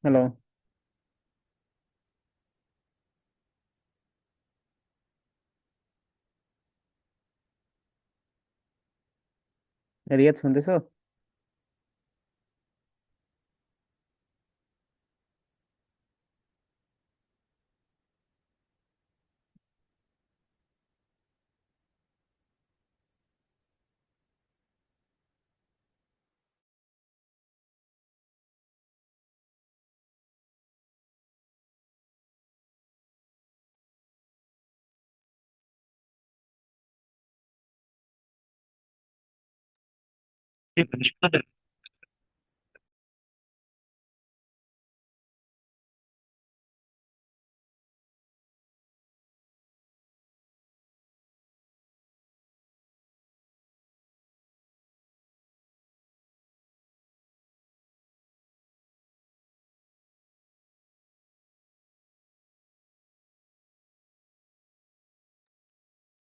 Hello. Riyad শুনতেছো?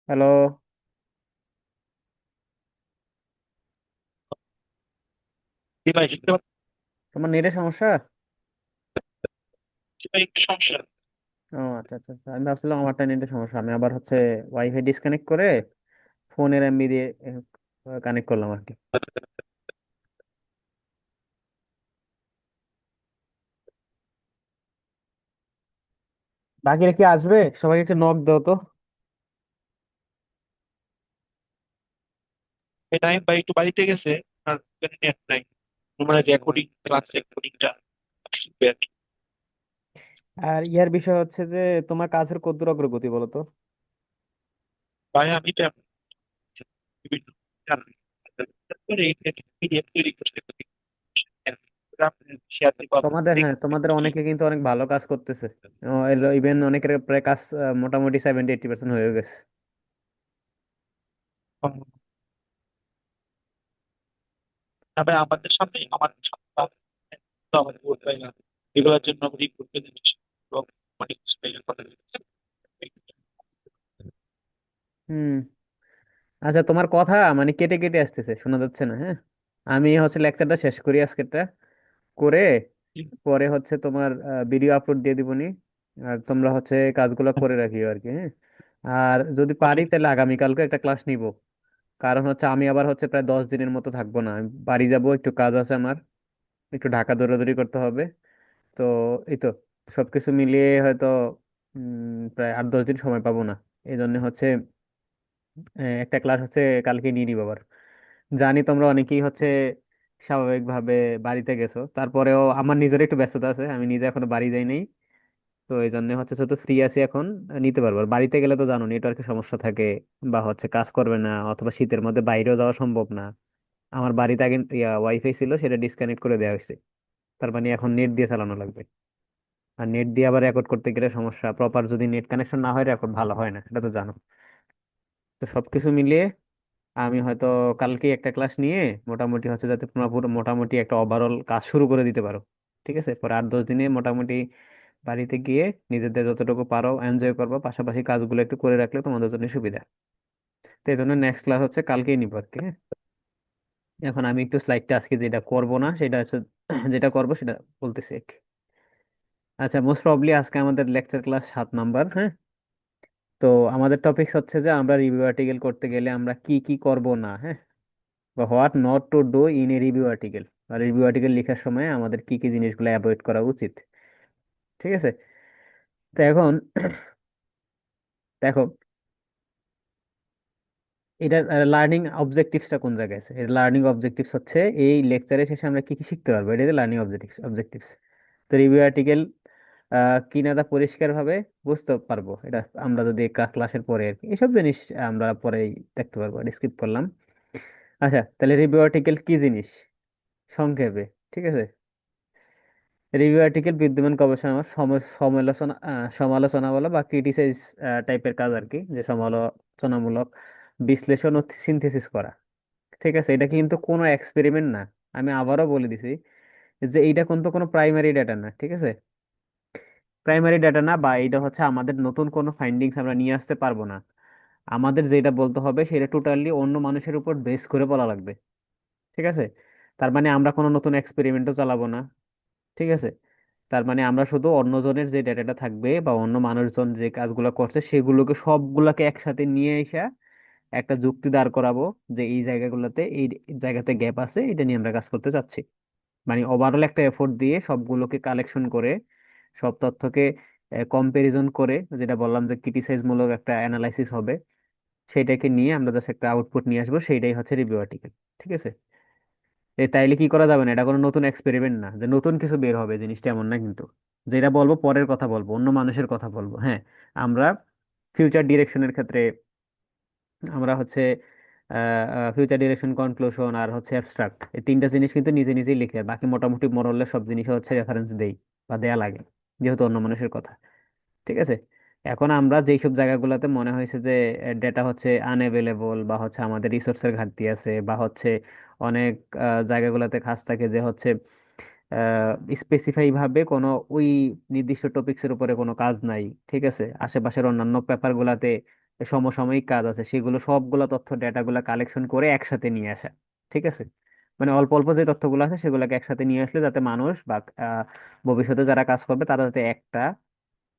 Hello. জি ভাই, শুনতে তোমার নেটের সমস্যা? পাচ্ছি ভাই, একটু সমস্যা। ও আচ্ছা আচ্ছা আচ্ছা। আমি ভাবছিলাম আমারটা নেটের সমস্যা। আমি আবার ওয়াইফাই ডিসকানেক্ট করে ফোনের এমবি দিয়ে কানেক্ট করলাম আর কি। বাকিরা কি আসবে? সবাই একটু নক দাও তো। এই টাইম ভাই একটু বাড়িতে গেছে, আর নেট নাই। মানে রেকর্ডিং, ক্লাস রেকর্ডিংটা শিখবে আর কি। আর ইয়ার বিষয় হচ্ছে যে তোমার কাজের কতদূর অগ্রগতি বলো তো? ভাই আমি তো এখন বিভিন্ন জানি। তারপরে এই পিডিএফ তৈরি করতে পারি। শেয়ার দিব তোমাদের, আপনাদের হ্যাঁ, তোমাদের কি। অনেকে কিন্তু অনেক ভালো কাজ করতেছে। ইভেন অনেকের প্রায় কাজ মোটামুটি 70-80% হয়ে গেছে। তবে আমাদের সামনে তো আমাদের বলতে পারি না এগুলোর জন্য রিপোর্ট পেতে এবং অনেক কিছু পেলে কথা বলতে। হুম। আচ্ছা, তোমার কথা মানে কেটে কেটে আসতেছে, শোনা যাচ্ছে না। হ্যাঁ, আমি লেকচারটা শেষ করি আজকেরটা করে, পরে তোমার ভিডিও আপলোড দিয়ে দিবনি। আর তোমরা কাজগুলো করে রাখিও আর কি। হ্যাঁ, আর যদি পারি তাহলে আগামীকালকে একটা ক্লাস নিব। কারণ আমি আবার প্রায় 10 দিনের মতো থাকবো না, আমি বাড়ি যাব, একটু কাজ আছে আমার, একটু ঢাকা দৌড়াদৌড়ি করতে হবে। তো এই তো সবকিছু মিলিয়ে হয়তো প্রায় 8-10 দিন সময় পাবো না। এই জন্য একটা ক্লাস কালকে নিয়ে নিব আবার। জানি তোমরা অনেকেই স্বাভাবিকভাবে বাড়িতে গেছো, তারপরেও আমার নিজের একটু ব্যস্ততা আছে, আমি নিজে এখনো বাড়ি যাই নাই। তো এই জন্য যেহেতু ফ্রি আছি এখন, নিতে পারবো। আর বাড়িতে গেলে তো জানো নেটওয়ার্কের সমস্যা থাকে, বা কাজ করবে না, অথবা শীতের মধ্যে বাইরেও যাওয়া সম্ভব না। আমার বাড়িতে আগে ওয়াইফাই ছিল, সেটা ডিসকানেক্ট করে দেওয়া হয়েছে। তার মানে এখন নেট দিয়ে চালানো লাগবে। আর নেট দিয়ে আবার রেকর্ড করতে গেলে সমস্যা, প্রপার যদি নেট কানেকশন না হয় রেকর্ড ভালো হয় না, এটা তো জানো। তো সবকিছু মিলিয়ে আমি হয়তো কালকে একটা ক্লাস নিয়ে মোটামুটি যাতে তোমরা পুরো মোটামুটি একটা ওভারঅল কাজ শুরু করে দিতে পারো। ঠিক আছে, পরে 8-10 দিনে মোটামুটি বাড়িতে গিয়ে নিজেদের যতটুকু পারো এনজয় করবো, পাশাপাশি কাজগুলো একটু করে রাখলে তোমাদের জন্য সুবিধা। তো এই জন্য নেক্সট ক্লাস কালকেই নিবো আর কি। হ্যাঁ? এখন আমি একটু স্লাইডটা আজকে যেটা করব না সেটা যেটা করব সেটা বলতেছি আর কি। আচ্ছা, মোস্ট প্রবলি আজকে আমাদের লেকচার ক্লাস 7 নাম্বার। হ্যাঁ, তো আমাদের টপিকস যে আমরা রিভিউ আর্টিকেল করতে গেলে আমরা কি কি করব না। হ্যাঁ, বা what not to do in a review article, আর রিভিউ আর্টিকেল লেখার সময় আমাদের কি কি জিনিসগুলো অ্যাভয়েড করা উচিত। ঠিক আছে। তো এখন দেখো, এটার লার্নিং অবজেক্টিভসটা কোন জায়গায় আছে। এর লার্নিং অবজেক্টিভস এই লেকচারের শেষে আমরা কি কি শিখতে পারবো, এটা লার্নিং অবজেক্টিভস। তো রিভিউ আর্টিকেল কিনা তা পরিষ্কার ভাবে বুঝতে পারবো, এটা আমরা যদি ক্লাসের পরে আর কি এসব জিনিস আমরা পরে দেখতে পারবো, স্কিপ করলাম। আচ্ছা, তাহলে রিভিউ আর্টিকেল কি জিনিস সংক্ষেপে। ঠিক আছে, রিভিউ আর্টিকেল বিদ্যমান গবেষণা সমালোচনা সমালোচনা বলো বা ক্রিটিসাইজ টাইপের কাজ আর কি, যে সমালোচনামূলক বিশ্লেষণ ও সিনথেসিস করা। ঠিক আছে, এটা কিন্তু কোনো এক্সপেরিমেন্ট না। আমি আবারও বলে দিছি যে এইটা কিন্তু কোনো প্রাইমারি ডাটা না। ঠিক আছে, প্রাইমারি ডাটা না, বা এটা আমাদের নতুন কোনো ফাইন্ডিংস আমরা নিয়ে আসতে পারবো না। আমাদের যেটা বলতে হবে সেটা টোটালি অন্য মানুষের উপর বেস করে বলা লাগবে। ঠিক আছে, তার মানে আমরা কোনো নতুন এক্সপেরিমেন্টও চালাবো না, ঠিক আছে? তার মানে আমরা শুধু অন্যজনের যে ডেটাটা থাকবে বা অন্য মানুষজন যে কাজগুলো করছে সেগুলোকে সবগুলাকে একসাথে নিয়ে এসে একটা যুক্তি দাঁড় করাবো যে এই জায়গাগুলোতে এই জায়গাতে গ্যাপ আছে, এটা নিয়ে আমরা কাজ করতে চাচ্ছি। মানে ওভারঅল একটা এফোর্ট দিয়ে সবগুলোকে কালেকশন করে সব তথ্যকে কম্পারিজন করে, যেটা বললাম যে ক্রিটিসাইজ মূলক একটা অ্যানালাইসিস হবে, সেইটাকে নিয়ে আমরা জাস্ট একটা আউটপুট নিয়ে আসবো, সেইটাই হচ্ছে রিভিউ আর্টিকেল। ঠিক আছে? তাইলে কি করা যাবে না, এটা কোনো নতুন এক্সপেরিমেন্ট না যে নতুন কিছু বের হবে, জিনিসটা এমন না কিন্তু। যেটা বলবো পরের কথা বলবো, অন্য মানুষের কথা বলবো। হ্যাঁ, আমরা ফিউচার ডিরেকশনের ক্ষেত্রে আমরা হচ্ছে ফিউচার ডিরেকশন, কনক্লুশন আর হচ্ছে অ্যাবস্ট্রাক্ট, এই তিনটা জিনিস কিন্তু নিজে নিজেই লিখে, আর বাকি মোটামুটি মোরালে সব জিনিস হচ্ছে রেফারেন্স দেই বা দেয়া লাগে, যেহেতু অন্য মানুষের কথা। ঠিক আছে? এখন আমরা যেই সব জায়গাগুলোতে মনে হয়েছে যে ডেটা হচ্ছে আনএভেলেবল বা হচ্ছে আমাদের রিসোর্সের ঘাটতি আছে বা হচ্ছে অনেক জায়গাগুলোতে খাস থাকে যে হচ্ছে স্পেসিফাই ভাবে কোনো ওই নির্দিষ্ট টপিক্সের উপরে কোনো কাজ নাই, ঠিক আছে, আশেপাশের অন্যান্য পেপার গুলাতে সমসাময়িক কাজ আছে, সেগুলো সবগুলো তথ্য ডেটাগুলো কালেকশন করে একসাথে নিয়ে আসা। ঠিক আছে? মানে অল্প অল্প যে তথ্যগুলো আছে সেগুলোকে একসাথে নিয়ে আসলে যাতে মানুষ বা আহ, ভবিষ্যতে যারা কাজ করবে তারা যাতে একটা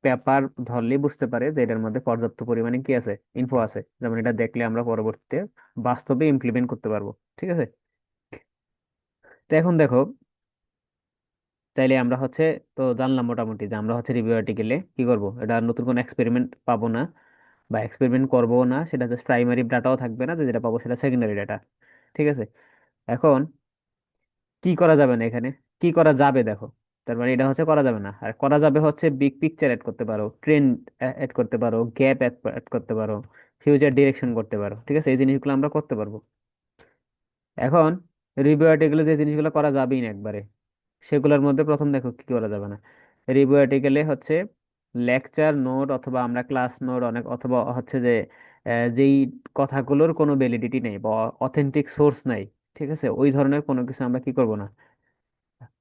পেপার ধরলেই বুঝতে পারে যে এটার মধ্যে পর্যাপ্ত পরিমাণে কি আছে, ইনফো আছে, যেমন এটা দেখলে আমরা পরবর্তীতে বাস্তবে ইমপ্লিমেন্ট করতে পারবো। ঠিক আছে? তো এখন দেখো, তাইলে আমরা হচ্ছে, তো জানলাম মোটামুটি যে আমরা হচ্ছে রিভিউ আর্টিকেলে কি করব, এটা আর নতুন কোনো এক্সপেরিমেন্ট পাবো না বা এক্সপেরিমেন্ট করবো না, সেটা জাস্ট প্রাইমারি ডাটাও থাকবে না, যে যেটা পাবো সেটা সেকেন্ডারি ডাটা। ঠিক আছে? এখন কি করা যাবে না এখানে, কি করা যাবে দেখো। তার মানে এটা হচ্ছে করা যাবে না, আর করা যাবে হচ্ছে বিগ পিকচার অ্যাড করতে পারো, ট্রেন্ড অ্যাড করতে পারো, গ্যাপ অ্যাড করতে পারো, ফিউচার ডিরেকশন করতে পারো। ঠিক আছে? এই জিনিসগুলো আমরা করতে পারবো। এখন রিভিউ আর্টিকেলে যে জিনিসগুলো করা যাবেই না একবারে, সেগুলোর মধ্যে প্রথম দেখো কি করা যাবে না। রিভিউ আর্টিকেলে হচ্ছে লেকচার নোট অথবা আমরা ক্লাস নোট অনেক, অথবা হচ্ছে যে যেই কথাগুলোর কোনো ভ্যালিডিটি নেই বা অথেন্টিক সোর্স নাই, ঠিক আছে, ওই ধরনের কোনো কিছু আমরা কি করব না,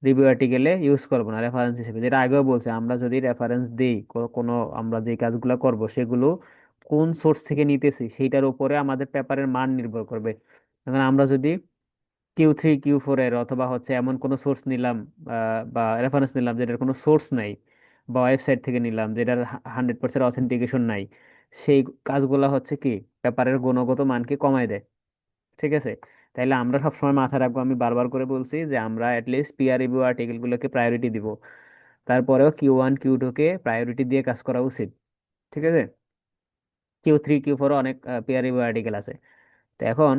রিভিউ আর্টিকেলে ইউজ করবো না রেফারেন্স হিসেবে। যেটা আগেও বলছে, আমরা যদি রেফারেন্স দিই কোনো আমরা যে কাজগুলো করব সেগুলো কোন সোর্স থেকে নিতেছি সেইটার উপরে আমাদের পেপারের মান নির্ভর করবে। এখন আমরা যদি Q3 Q4 এর অথবা হচ্ছে এমন কোনো সোর্স নিলাম বা রেফারেন্স নিলাম যেটার কোনো সোর্স নাই, বা ওয়েবসাইট থেকে নিলাম যেটার 100% অথেন্টিকেশন নাই, সেই কাজগুলো হচ্ছে কি পেপারের গুণগত মানকে কমায় দেয়। ঠিক আছে? তাইলে আমরা সবসময় মাথায় রাখবো, আমি বারবার করে বলছি যে আমরা অ্যাটলিস্ট পিয়ার রিভিউ আর্টিকেল গুলোকে প্রায়োরিটি দিব, তারপরেও Q1 Q2 কে প্রায়োরিটি দিয়ে কাজ করা উচিত। ঠিক আছে? Q3 Q4 অনেক পিয়ার রিভিউ আর্টিকেল আছে। তো এখন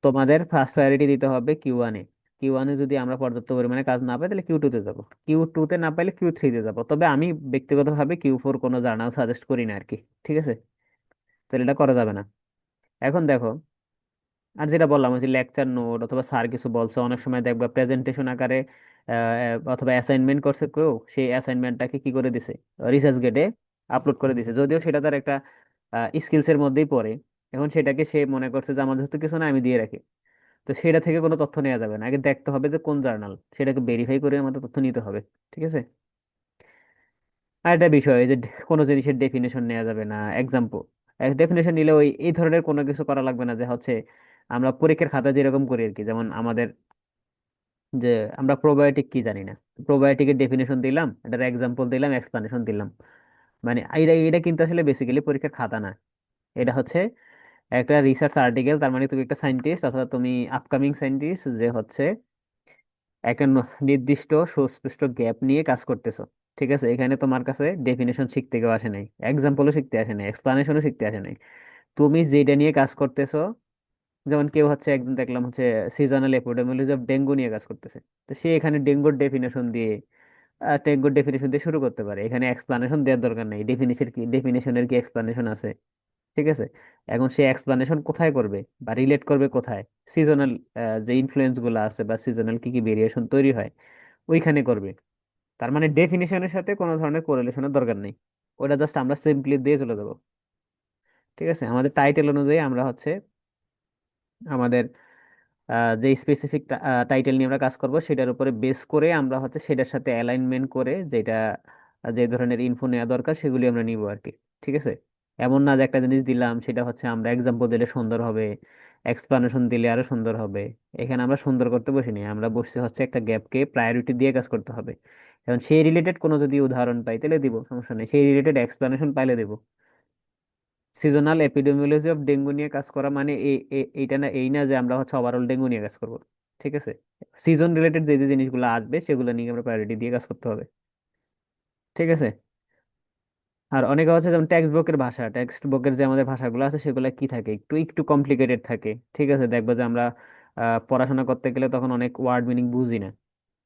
তোমাদের ফার্স্ট প্রায়োরিটি দিতে হবে Q1 এ। Q1 এ যদি আমরা পর্যাপ্ত পরিমাণে কাজ না পাই তাহলে Q2 তে যাবো, Q2 তে না পাইলে Q3 তে যাবো। তবে আমি ব্যক্তিগতভাবে Q4 কোনো জার্নাল সাজেস্ট করি না আর কি। ঠিক আছে? তাহলে এটা করা যাবে না। এখন দেখো, আর যেটা বললাম যে লেকচার নোট অথবা স্যার কিছু বলছে, অনেক সময় দেখবা প্রেজেন্টেশন আকারে অথবা অ্যাসাইনমেন্ট করছে কেউ, সেই অ্যাসাইনমেন্টটাকে কি করে দিছে, রিসার্চ গেটে আপলোড করে দিছে, যদিও সেটা তার একটা স্কিলস এর মধ্যেই পড়ে। এখন সেটাকে সে মনে করছে যে আমাদের তো কিছু না, আমি দিয়ে রাখি। তো সেটা থেকে কোনো তথ্য নেওয়া যাবে না, আগে দেখতে হবে যে কোন জার্নাল, সেটাকে ভেরিফাই করে আমাদের তথ্য নিতে হবে। ঠিক আছে? আর একটা বিষয় যে কোনো জিনিসের ডেফিনেশন নেওয়া যাবে না। এক্সাম্পল, ডেফিনেশন নিলে ওই এই ধরনের কোনো কিছু করা লাগবে না যে হচ্ছে আমরা পরীক্ষার খাতা যেরকম করি আর কি, যেমন আমাদের যে আমরা প্রোবায়োটিক কি জানি না, প্রোবায়োটিকের ডেফিনেশন দিলাম, এটার এক্সাম্পল দিলাম, এক্সপ্লানেশন দিলাম, মানে এটা এটা কিন্তু আসলে বেসিক্যালি পরীক্ষার খাতা না। এটা হচ্ছে একটা রিসার্চ আর্টিকেল। তার মানে তুমি একটা সায়েন্টিস্ট অথবা তুমি আপকামিং সায়েন্টিস্ট যে হচ্ছে একটা নির্দিষ্ট সুস্পষ্ট গ্যাপ নিয়ে কাজ করতেছো। ঠিক আছে? এখানে তোমার কাছে ডেফিনেশন শিখতে কেউ আসে নাই, এক্সাম্পলও শিখতে আসে নাই, এক্সপ্লানেশনও শিখতে আসে নাই। তুমি যেটা নিয়ে কাজ করতেছো, যেমন কেউ হচ্ছে একজন দেখলাম হচ্ছে সিজনাল এপিডেমিওলজি অফ ডেঙ্গু নিয়ে কাজ করতেছে, তো সে এখানে ডেঙ্গুর ডেফিনেশন দিয়ে শুরু করতে পারে, এখানে এক্সপ্লানেশন দেওয়ার দরকার নেই, ডেফিনেশনের কি এক্সপ্লানেশন আছে। ঠিক আছে? এখন সে এক্সপ্লানেশন কোথায় করবে বা রিলেট করবে কোথায়, সিজনাল যে ইনফ্লুয়েন্স গুলো আছে বা সিজনাল কি কি ভেরিয়েশন তৈরি হয় ওইখানে করবে। তার মানে ডেফিনিশনের সাথে কোনো ধরনের কোরিলেশনের দরকার নেই, ওটা জাস্ট আমরা সিম্পলি দিয়ে চলে যাবো। ঠিক আছে? আমাদের টাইটেল অনুযায়ী আমরা হচ্ছে আমাদের যে স্পেসিফিক টাইটেল নিয়ে আমরা কাজ করব সেটার উপরে বেস করে আমরা হচ্ছে সেটার সাথে অ্যালাইনমেন্ট করে যেটা যে ধরনের ইনফো নেওয়া দরকার সেগুলি আমরা নিব আর কি। ঠিক আছে? এমন না যে একটা জিনিস দিলাম সেটা হচ্ছে আমরা এক্সাম্পল দিলে সুন্দর হবে, এক্সপ্লানেশন দিলে আরো সুন্দর হবে। এখানে আমরা সুন্দর করতে বসিনি, আমরা বসছি হচ্ছে একটা গ্যাপকে প্রায়োরিটি দিয়ে কাজ করতে হবে। এখন সেই রিলেটেড কোনো যদি উদাহরণ পাই তাহলে দিব, সমস্যা নেই, সেই রিলেটেড এক্সপ্লানেশন পাইলে দিব। সিজনাল এপিডেমিওলজি অফ ডেঙ্গু নিয়ে কাজ করা মানে এইটা না, এই না যে আমরা হচ্ছে ওভারঅল ডেঙ্গু নিয়ে কাজ করব। ঠিক আছে, সিজন রিলেটেড যে যে জিনিসগুলো আসবে সেগুলো নিয়ে আমরা প্রায়োরিটি দিয়ে কাজ করতে হবে। ঠিক আছে। আর অনেকে হচ্ছে যেমন টেক্সট বুকের ভাষা, টেক্সট বুকের যে আমাদের ভাষাগুলো আছে সেগুলো কি থাকে, একটু একটু কমপ্লিকেটেড থাকে। ঠিক আছে, দেখবো যে আমরা পড়াশোনা করতে গেলে তখন অনেক ওয়ার্ড মিনিং বুঝি না,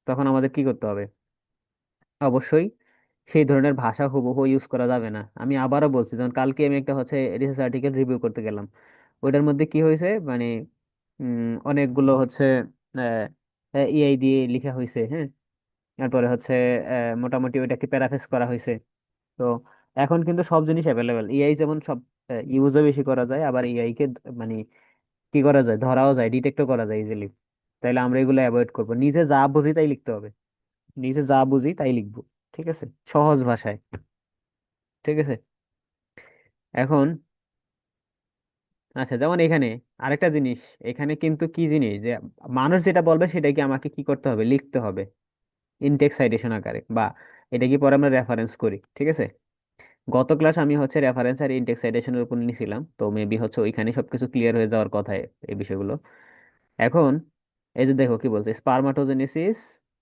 তখন আমাদের কি করতে হবে? অবশ্যই সেই ধরনের ভাষা হুবহু ইউজ করা যাবে না। আমি আবারও বলছি, যেমন কালকে আমি একটা হচ্ছে রিসার্চ আর্টিকেল রিভিউ করতে গেলাম, ওইটার মধ্যে কি হয়েছে মানে অনেকগুলো হচ্ছে এআই দিয়ে লেখা হয়েছে, হ্যাঁ। তারপরে হচ্ছে মোটামুটি ওইটাকে প্যারাফ্রেজ করা হয়েছে। তো এখন কিন্তু সব জিনিস অ্যাভেলেবেল, এআই যেমন সব ইউজও বেশি করা যায়, আবার এআই কে মানে কি করা যায়, ধরাও যায়, ডিটেক্টও করা যায় ইজিলি। তাইলে আমরা এগুলো অ্যাভয়েড করবো, নিজে যা বুঝি তাই লিখতে হবে, নিজে যা বুঝি তাই লিখবো। ঠিক আছে, সহজ ভাষায়। ঠিক আছে। এখন আচ্ছা, যেমন এখানে আরেকটা জিনিস, এখানে কিন্তু কি জিনিস যে মানুষ যেটা বলবে সেটা কি আমাকে কি করতে হবে, লিখতে হবে ইনটেক্সট সাইটেশন আকারে, বা এটা কি পরে আমরা রেফারেন্স করি। ঠিক আছে, গত ক্লাস আমি হচ্ছে রেফারেন্স আর ইনটেক্সট সাইটেশনের উপর নিয়েছিলাম, তো মেবি হচ্ছে ওইখানে সবকিছু ক্লিয়ার হয়ে যাওয়ার কথা এই বিষয়গুলো। এখন এই যে দেখো কি বলছে, spermatogenesis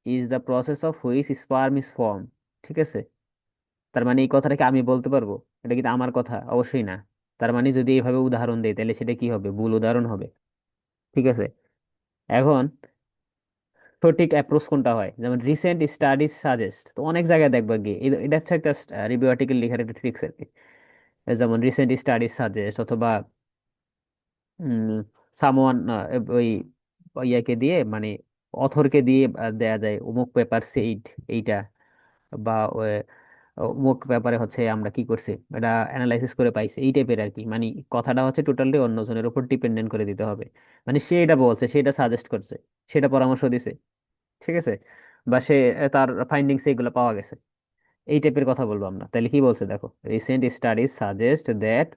is the process of which sperm is form. ঠিক আছে, তার মানে এই কথাটা কি আমি বলতে পারবো? এটা কিন্তু আমার কথা অবশ্যই না। তার মানে যদি এইভাবে উদাহরণ দেয় তাহলে সেটা কি হবে, ভুল উদাহরণ হবে। ঠিক আছে। এখন সঠিক অ্যাপ্রোচ কোনটা হয়, যেমন রিসেন্ট স্টাডিজ সাজেস্ট, তো অনেক জায়গায় দেখবা গিয়ে এটা হচ্ছে একটা রিভিউ আর্টিকেল লেখার একটা ট্রিক্স আর কি। যেমন রিসেন্ট স্টাডিজ সাজেস্ট, অথবা সামওয়ান, ওই ইয়াকে দিয়ে মানে অথরকে দিয়ে দেয়া যায় অমুক পেপার সেইড এইটা, বা অমুক ব্যাপারে হচ্ছে আমরা কি করছি এটা অ্যানালাইসিস করে পাইছি, এই টাইপের আর কি। মানে কথাটা হচ্ছে টোটালি অন্যজনের উপর ডিপেন্ডেন্ট করে দিতে হবে। মানে সে এটা বলছে, সে এটা সাজেস্ট করছে, সেটা পরামর্শ দিছে। ঠিক আছে, বা সে তার ফাইন্ডিংস এগুলো পাওয়া গেছে, এই টাইপের কথা বলবো আমরা। তাহলে কি বলছে দেখো, recent studies suggest that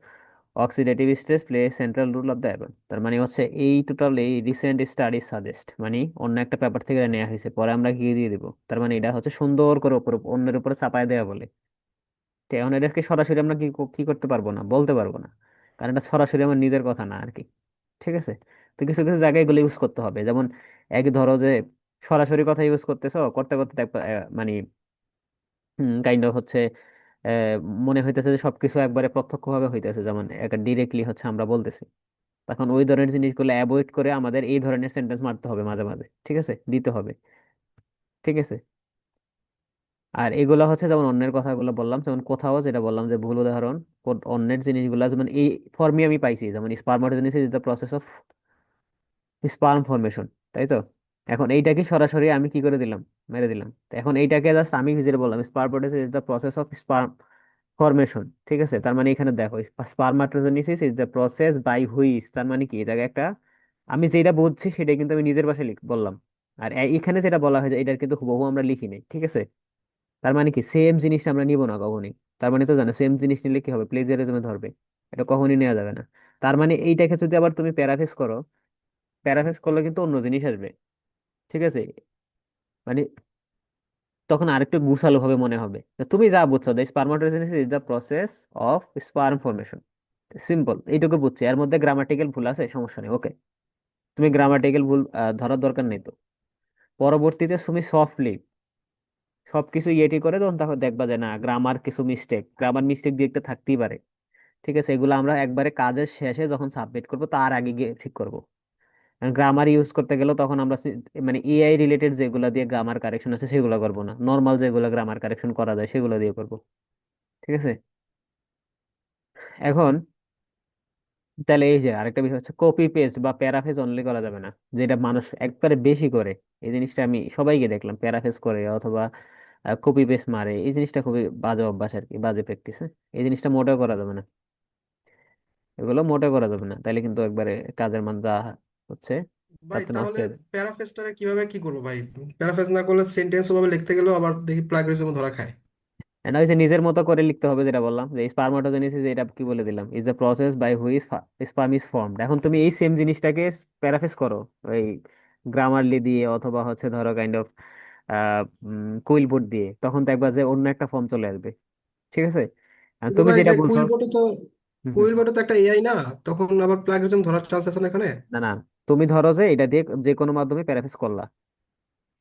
oxidative stress play central role of the অ্যাবন। তার মানে হচ্ছে এই টোটাল এই রিসেন্ট স্টাডিজ সাজেস্ট মানে অন্য একটা পেপার থেকে এটা নেওয়া হয়েছে, পরে আমরা গিয়ে দিয়ে দিব। তার মানে এটা হচ্ছে সুন্দর করে অন্যের উপরে চাপায় দেওয়া বলে। তো এখন এটাকে সরাসরি আমরা কি করতে পারবো না, বলতে পারবো না, কারণ এটা সরাসরি আমার নিজের কথা না আর কি। ঠিক আছে, তো কিছু কিছু জায়গায় এগুলো ইউজ করতে হবে। যেমন এক ধরো যে সরাসরি কথা ইউজ করতেছো, করতে করতে দেখবা মানে কাইন্ড অফ হচ্ছে আহ, মনে হইতেছে যে সবকিছু একবারে প্রত্যক্ষভাবে হইতেছে, যেমন একটা ডিরেক্টলি হচ্ছে আমরা বলতেছি। তখন ওই ধরনের জিনিসগুলো অ্যাভয়েড করে আমাদের এই ধরনের সেন্টেন্স মারতে হবে মাঝে মাঝে। ঠিক আছে, দিতে হবে। ঠিক আছে। আর এগুলো হচ্ছে যেমন অন্যের কথাগুলো বললাম, যেমন কোথাও যেটা বললাম যে ভুল উদাহরণ, অন্যের জিনিসগুলো যেমন এই ফর্মে আমি পাইছি, যেমন spermatogenesis is the process of sperm formation, তাই তো। এখন এইটাকে সরাসরি আমি কি করে দিলাম, মেরে দিলাম। তো এখন এইটাকে জাস্ট আমি যেটা বললাম, spermatogenesis is the process of sperm formation. ঠিক আছে, তার মানে এখানে দেখো spermatogenesis is the process by which, তার মানে কি, এই জায়গায় একটা আমি যেটা বুঝছি সেটা কিন্তু আমি নিজের ভাষায় বললাম। আর এখানে যেটা বলা হয়েছে এটা কিন্তু হুবহু আমরা লিখি নাই। ঠিক আছে, তার মানে কি সেম জিনিসটা আমরা নিব না কখনোই। তার মানে তো জানো সেম জিনিস নিলে কি হবে, প্লেজিয়ারিজমে ধরবে, এটা কখনই নেওয়া যাবে না। তার মানে এইটাকে যদি আবার তুমি প্যারাফ্রেজ করো, প্যারাফ্রেজ করলে কিন্তু অন্য জিনিস আসবে। ঠিক আছে, মানে তখন আরেকটু গুছালো ভাবে মনে হবে। তো তুমি যা বুঝছো, the spermatogenesis is the process of sperm formation, simple এইটুকু বুঝছি। এর মধ্যে গ্রামাটিক্যাল ভুল আছে, সমস্যা নেই, ওকে। তুমি গ্রামাটিক্যাল ভুল ধরার দরকার নেই তো। পরবর্তীতে তুমি সফটলি সবকিছু ইয়েটি করে তখন তখন দেখবা যে না, গ্রামার কিছু মিস্টেক, গ্রামার মিস্টেক দিয়ে একটা থাকতেই পারে। ঠিক আছে, এগুলো আমরা একবারে কাজের শেষে যখন সাবমিট করবো তার আগে গিয়ে ঠিক করবো। গ্রামার ইউজ করতে গেলে তখন আমরা মানে এআই রিলেটেড যেগুলো দিয়ে গ্রামার কারেকশন আছে সেগুলো করবো না, নর্মাল যেগুলো গ্রামার কারেকশন করা যায় সেগুলো দিয়ে করবো। ঠিক আছে। এখন তাহলে এই যে আরেকটা বিষয় হচ্ছে কপি পেস্ট বা প্যারাফ্রেজ অনলি করা যাবে না, যেটা মানুষ একবারে বেশি করে। এই জিনিসটা আমি সবাইকে দেখলাম, প্যারাফ্রেজ করে অথবা কপি পেস্ট মারে, এই জিনিসটা খুবই বাজে অভ্যাস আর কি, বাজে প্র্যাকটিস। এই জিনিসটা মোটেও করা যাবে না, এগুলো মোটেও করা যাবে না, তাইলে কিন্তু একবারে কাজের মান যা হচ্ছে ভাই তাতে নষ্ট তাহলে হয়ে যাবে। প্যারাফ্রেজটা কিভাবে কি করবো ভাই? প্যারাফ্রেজ না করলে সেন্টেন্স ওভাবে লিখতে গেলেও আবার দেখি প্লাগরিজম ধরা খায়। এটা হচ্ছে নিজের মতো করে লিখতে হবে, যেটা বললাম যে স্পারমাটোজেনেসিস, এটা কি বলে দিলাম, is the process by which sperm is formed. এখন তুমি এই সেম জিনিসটাকে প্যারাফ্রেজ করো ওই গ্রামারলি দিয়ে, অথবা হচ্ছে ধরো কাইন্ড অফ কুইল বুট দিয়ে, তখন দেখবা যে অন্য একটা ফর্ম চলে আসবে। ঠিক আছে? আর কিন্তু তুমি ভাই যেটা যে বলছো, হুম, হুম, কুইল বটে তো একটা এআই না, তখন আবার প্লাগরিজম ধরার চান্স আছে না এখানে? না না, তুমি ধরো যে এটা দিয়ে যে কোনো মাধ্যমে প্যারাফ্রেজ করলা,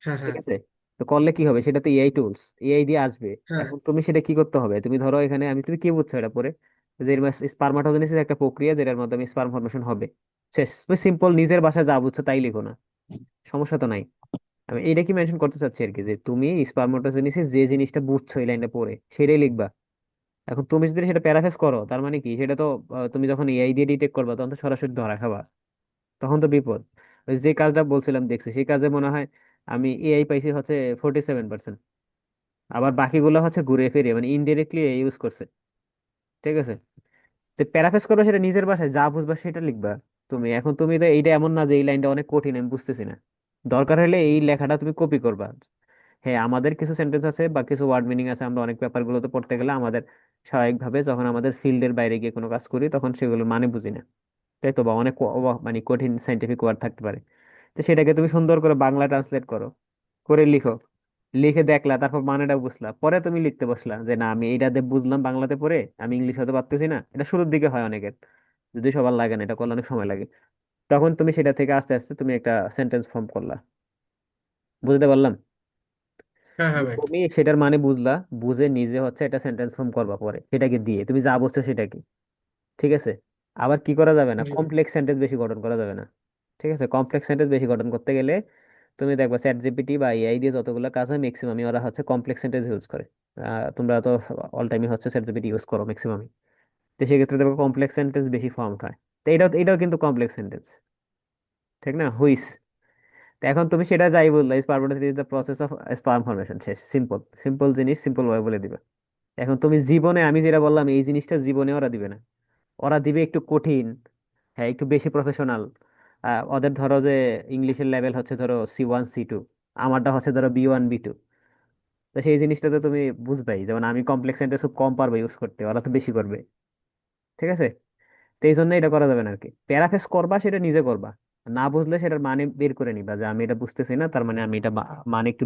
হ্যাঁ, ঠিক হ্যাঁ, আছে? তো করলে কি হবে, সেটা তো এআই টুলস, এআই দিয়ে আসবে। হ্যাঁ, এখন তুমি সেটা কি করতে হবে, তুমি ধরো এখানে তুমি কি বুঝছো এটা পরে, যে স্পারমাটোজেনেসিস একটা প্রক্রিয়া যেটার মাধ্যমে স্পার্ম ফর্মেশন হবে, শেষ। তুমি সিম্পল নিজের ভাষায় যা বুঝছো তাই লিখো না, সমস্যা তো নাই। আমি এটা কি মেনশন করতে চাচ্ছি আর কি, যে তুমি স্পারমাটোজেনেসিস যে জিনিসটা বুঝছো এই লাইনটা পড়ে সেটাই লিখবা। এখন তুমি যদি সেটা প্যারাফ্রেজ করো, তার মানে কি, সেটা তো তুমি যখন এআই দিয়ে ডিটেক্ট করবা তখন তো সরাসরি ধরা খাবা, তখন তো বিপদ। ওই যে কাজটা বলছিলাম দেখছি, সেই কাজে মনে হয় আমি এআই পাইছি হচ্ছে 47%, আবার বাকিগুলো হচ্ছে ঘুরে ফিরে মানে ইনডিরেক্টলি ইউজ করছে। ঠিক আছে? তো প্যারাফ্রেজ করবে সেটা নিজের ভাষায় যা বুঝবা সেটা লিখবা তুমি। এখন তুমি তো এইটা এমন না যে এই লাইনটা অনেক কঠিন আমি বুঝতেছি না, দরকার হলে এই লেখাটা তুমি কপি করবা। হ্যাঁ, আমাদের কিছু সেন্টেন্স আছে বা কিছু ওয়ার্ড মিনিং আছে, আমরা অনেক পেপারগুলোতে পড়তে গেলে আমাদের স্বাভাবিকভাবে যখন আমাদের ফিল্ডের বাইরে গিয়ে কোনো কাজ করি তখন সেগুলো মানে বুঝি না, তাই তো, বা অনেক মানে কঠিন সাইন্টিফিক ওয়ার্ড থাকতে পারে। তো সেটাকে তুমি সুন্দর করে বাংলা ট্রান্সলেট করো, করে লিখো, লিখে দেখলা, তারপর মানেটা বুঝলা, পরে তুমি লিখতে বসলা যে না আমি এইটাতে বুঝলাম বাংলাতে পড়ে, আমি ইংলিশ হতে পারতেছি না। এটা শুরুর দিকে হয় অনেকের, যদি সবার লাগে না, এটা করলে অনেক সময় লাগে। তখন তুমি সেটা থেকে আস্তে আস্তে তুমি একটা সেন্টেন্স ফর্ম করলা। বুঝতে পারলাম? হ্যাঁ, হ্যাঁ যে ভাই। তুমি সেটার মানে বুঝলা, বুঝে নিজে হচ্ছে একটা সেন্টেন্স ফর্ম করবা পরে সেটাকে দিয়ে, তুমি যা বুঝছো সেটাকে। ঠিক আছে? আবার কি করা যাবে না, জি ভাই। কমপ্লেক্স সেন্টেন্স বেশি গঠন করা যাবে না। ঠিক আছে? কমপ্লেক্স সেন্টেন্স বেশি গঠন করতে গেলে তুমি দেখবা চ্যাট জিপিটি বা এআই দিয়ে যতগুলো কাজ হয় ম্যাক্সিমামই ওরা হচ্ছে কমপ্লেক্স সেন্টেন্স ইউজ করে। তোমরা তো অল টাইমই হচ্ছে চ্যাট জিপিটি ইউজ করো ম্যাক্সিমামই। তো সেক্ষেত্রে দেখো কমপ্লেক্স সেন্টেন্স বেশি ফর্ম হয়। তো এটাও কিন্তু কমপ্লেক্স সেন্টেন্স, ঠিক না? হুইস। তো এখন তুমি সেটা যাই বললে, spermatosis is the process of sperm formation, শেষ, সিম্পল। সিম্পল জিনিস সিম্পল ভাবে বলে দিবে। এখন তুমি জীবনে আমি যেটা বললাম এই জিনিসটা জীবনে ওরা দিবে না, ওরা দিবে একটু কঠিন, হ্যাঁ একটু বেশি প্রফেশনাল। ওদের ধরো যে ইংলিশের লেভেল হচ্ছে ধরো C1 C2, আমারটা হচ্ছে ধরো B1 B2। তো সেই জিনিসটাতে তুমি বুঝবাই, যেমন আমি কমপ্লেক্স সেন্টেন্স খুব কম পারবো ইউজ করতে, ওরা তো বেশি করবে। ঠিক আছে? তো এই জন্য এটা করা যাবে না আর কি, প্যারাফ্রেজ করবা সেটা নিজে করবা, না বুঝলে সেটার মানে বের করে নিবা, যে আমি এটা বুঝতেছি না, তার মানে আমি এটা মানে একটু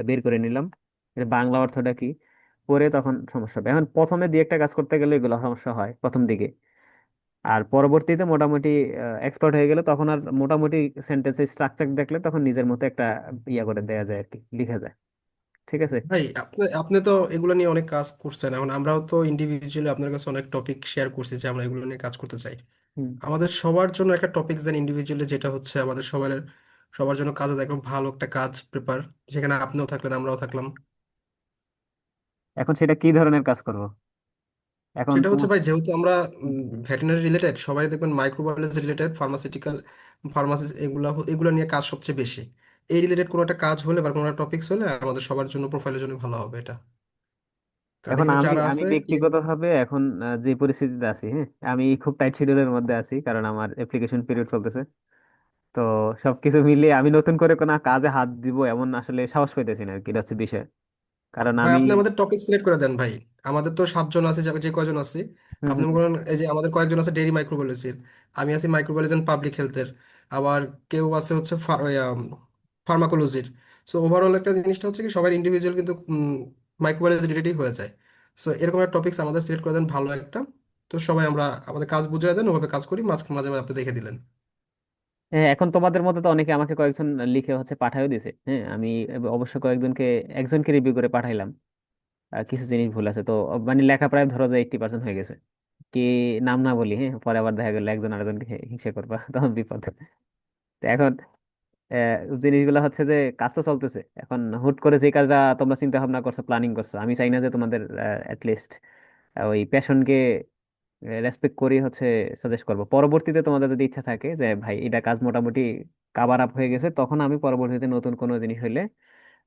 বের করে নিলাম, এটা বাংলা অর্থটা কি, পরে তখন সমস্যা হবে। এখন প্রথমে দুই একটা কাজ করতে গেলে এগুলো সমস্যা হয় প্রথম দিকে, আর পরবর্তীতে মোটামুটি এক্সপার্ট হয়ে গেলে তখন আর মোটামুটি সেন্টেন্সের স্ট্রাকচার দেখলে তখন নিজের মতো একটা ইয়া করে দেয়া যায় আর কি, লিখা যায়। ঠিক আছে? ভাই, আপনি আপনি তো এগুলো নিয়ে অনেক কাজ করছেন, এখন আমরাও তো ইন্ডিভিজুয়ালি আপনার কাছে অনেক টপিক শেয়ার করছি যে আমরা এগুলো নিয়ে কাজ করতে চাই। হুম। আমাদের সবার জন্য একটা টপিক দেন ইন্ডিভিজুয়ালি, যেটা হচ্ছে আমাদের সবার জন্য কাজে দেয় একদম ভালো একটা কাজ পেপার, সেখানে আপনিও থাকলেন আমরাও থাকলাম। এখন সেটা কি ধরনের কাজ করব এখন সেটা হচ্ছে তোমার? ভাই, যেহেতু আমরা ভেটেরিনারি রিলেটেড, সবাই দেখবেন মাইক্রোবায়োলজি রিলেটেড, ফার্মাসি, এগুলা এগুলা নিয়ে কাজ সবচেয়ে বেশি। এই রিলেটেড কোনো একটা কাজ হলে বা কোনো একটা টপিকস হলে আমাদের সবার জন্য, প্রোফাইলের জন্য ভালো হবে এটা। কারণ এখন এখানে আমি যারা আমি আছে ব্যক্তিগতভাবে এখন যে পরিস্থিতিতে আছি, হ্যাঁ, আমি খুব টাইট শিডিউলের মধ্যে আছি, কারণ আমার অ্যাপ্লিকেশন পিরিয়ড চলতেছে। তো সবকিছু মিলিয়ে আমি নতুন করে কোনো কাজে হাত দিব এমন আসলে সাহস পাইতেছি না আর কি, এটা হচ্ছে বিষয়। কারণ ভাই, আমি, আপনি আমাদের টপিক সিলেক্ট করে দেন ভাই। আমাদের তো 7 জন আছে, যে কয়জন আছে। হুম, আপনি হুম, মনে হুম। করেন এই যে আমাদের কয়েকজন আছে ডেইরি মাইক্রোবায়োলজির, আমি আছি মাইক্রোবায়োলজি এন্ড পাবলিক হেলথের, আবার কেউ আছে হচ্ছে ফার্মাকোলজির। সো ওভারঅল একটা জিনিসটা হচ্ছে কি, সবার ইন্ডিভিজুয়াল কিন্তু মাইক্রোবায়োলজি রিলেটেড হয়ে যায়। সো এরকম একটা টপিকস আমাদের সিলেক্ট করে দেন ভালো একটা। তো সবাই আমরা আমাদের কাজ বুঝিয়ে দেন, ওভাবে কাজ করি, মাঝে মাঝে মাঝে আপনি দেখে দিলেন। হ্যাঁ, এখন তোমাদের মধ্যে তো অনেকে আমাকে কয়েকজন লিখে হচ্ছে পাঠাও দিছে, হ্যাঁ, আমি অবশ্য একজনকে রিভিউ করে পাঠাইলাম। কিছু জিনিস ভুল আছে তো, মানে লেখা প্রায় ধরো যে 80% হয়ে গেছে। কি, নাম না বলি, হ্যাঁ, পরে আবার দেখা গেল একজন আরেকজনকে হিংসা করবা তখন বিপদ। তো এখন জিনিসগুলো হচ্ছে যে কাজ তো চলতেছে, এখন হুট করে যে কাজটা তোমরা চিন্তা ভাবনা করছো, প্ল্যানিং করছো, আমি চাই না যে তোমাদের লিস্ট ওই প্যাশনকে রেসপেক্ট করি হচ্ছে সাজেস্ট করবো। পরবর্তীতে তোমাদের যদি ইচ্ছা থাকে যে ভাই এটা কাজ মোটামুটি কাভার আপ হয়ে গেছে, তখন আমি পরবর্তীতে নতুন কোনো জিনিস হইলে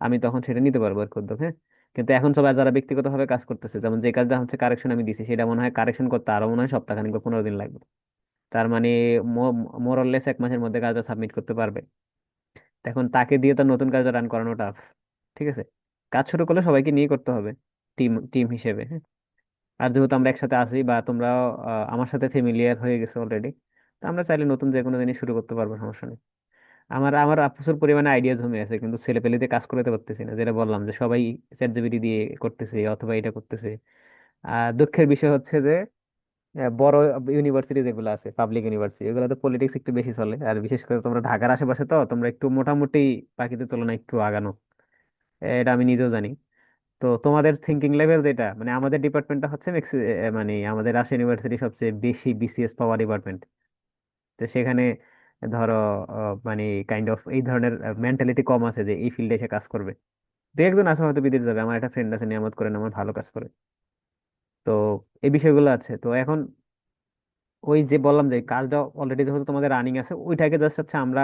আমি তখন সেটা নিতে পারবো আর কি উদ্যোগ, হ্যাঁ। কিন্তু এখন সবাই যারা ব্যক্তিগতভাবে কাজ করতেছে, যেমন যে কাজটা হচ্ছে কারেকশন আমি দিছি, সেটা মনে হয় কারেকশন করতে আরো মনে হয় সপ্তাহখানেক বা 15 দিন লাগবে। তার মানে মোরলেস 1 মাসের মধ্যে কাজটা সাবমিট করতে পারবে। তো এখন তাকে দিয়ে তো নতুন কাজটা রান করানো টাফ। ঠিক আছে? কাজ শুরু করলে সবাইকে নিয়ে করতে হবে। টিম টিম হিসেবে, হ্যাঁ। আর যেহেতু আমরা একসাথে আছি বা তোমরাও আমার সাথে ফ্যামিলিয়ার হয়ে গেছো অলরেডি, তো আমরা চাইলে নতুন যে কোনো জিনিস শুরু করতে পারবো, সমস্যা নেই। আমার আমার প্রচুর পরিমাণে আইডিয়া জমে আছে, কিন্তু ছেলে পেলেতে কাজ করতে পারতেছি না, যেটা বললাম যে সবাই চ্যাট জিপিটি দিয়ে করতেছে অথবা এটা করতেছে। দুঃখের বিষয় হচ্ছে যে বড় ইউনিভার্সিটি যেগুলো আছে, পাবলিক ইউনিভার্সিটি, এগুলোতে পলিটিক্স একটু বেশি চলে। আর বিশেষ করে তোমরা ঢাকার আশেপাশে, তো তোমরা একটু মোটামুটি বাকিদের তুলনায় একটু আগানো, এটা আমি নিজেও জানি। তো তোমাদের থিঙ্কিং লেভেল যেটা, মানে আমাদের ডিপার্টমেন্টটা হচ্ছে মানে আমাদের রাজশাহী ইউনিভার্সিটি সবচেয়ে বেশি বিসিএস পাওয়ার ডিপার্টমেন্ট। তো সেখানে ধরো মানে কাইন্ড অফ এই ধরনের মেন্টালিটি কম আছে যে এই ফিল্ডে এসে কাজ করবে। দু একজন আছে হয়তো বিদেশ যাবে, আমার একটা ফ্রেন্ড আছে নিয়ামত করেন, আমার ভালো কাজ করে। তো এই বিষয়গুলো আছে। তো এখন ওই যে বললাম যে কাজটা অলরেডি যেহেতু তোমাদের রানিং আছে, ওইটাকে জাস্ট হচ্ছে আমরা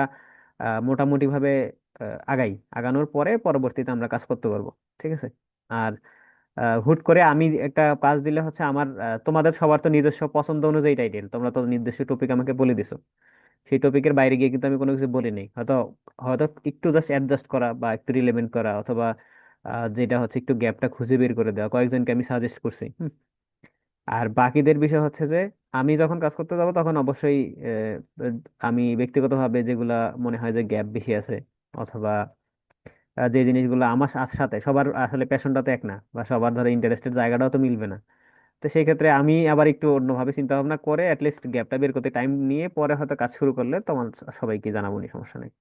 মোটামুটি ভাবে আগানোর পরে পরবর্তীতে আমরা কাজ করতে পারবো। ঠিক আছে। আর হুট করে আমি একটা কাজ দিলে হচ্ছে আমার তোমাদের সবার তো নিজস্ব পছন্দ অনুযায়ী টাইটেল, তোমরা তো নির্দিষ্ট টপিক আমাকে বলে দিছো, সেই টপিকের বাইরে গিয়ে কিন্তু আমি কোনো কিছু বলি নাই। হয়তো হয়তো একটু জাস্ট অ্যাডজাস্ট করা বা একটু রিলেভেন্ট করা, অথবা যেটা হচ্ছে একটু গ্যাপটা খুঁজে বের করে দেওয়া, কয়েকজনকে আমি সাজেস্ট করছি। আর বাকিদের বিষয় হচ্ছে যে আমি যখন কাজ করতে যাব তখন অবশ্যই আমি ব্যক্তিগতভাবে যেগুলা মনে হয় যে গ্যাপ বেশি আছে, অথবা যে জিনিসগুলো আমার সাথে সবার আসলে প্যাশনটা তো এক না, বা সবার ধরো ইন্টারেস্টের জায়গাটাও তো মিলবে না। তো সেই ক্ষেত্রে আমি আবার একটু অন্যভাবে চিন্তা ভাবনা করে অ্যাটলিস্ট গ্যাপটা বের করতে টাইম নিয়ে পরে হয়তো কাজ শুরু করলে তোমার সবাইকে জানাবো নি, সমস্যা নেই।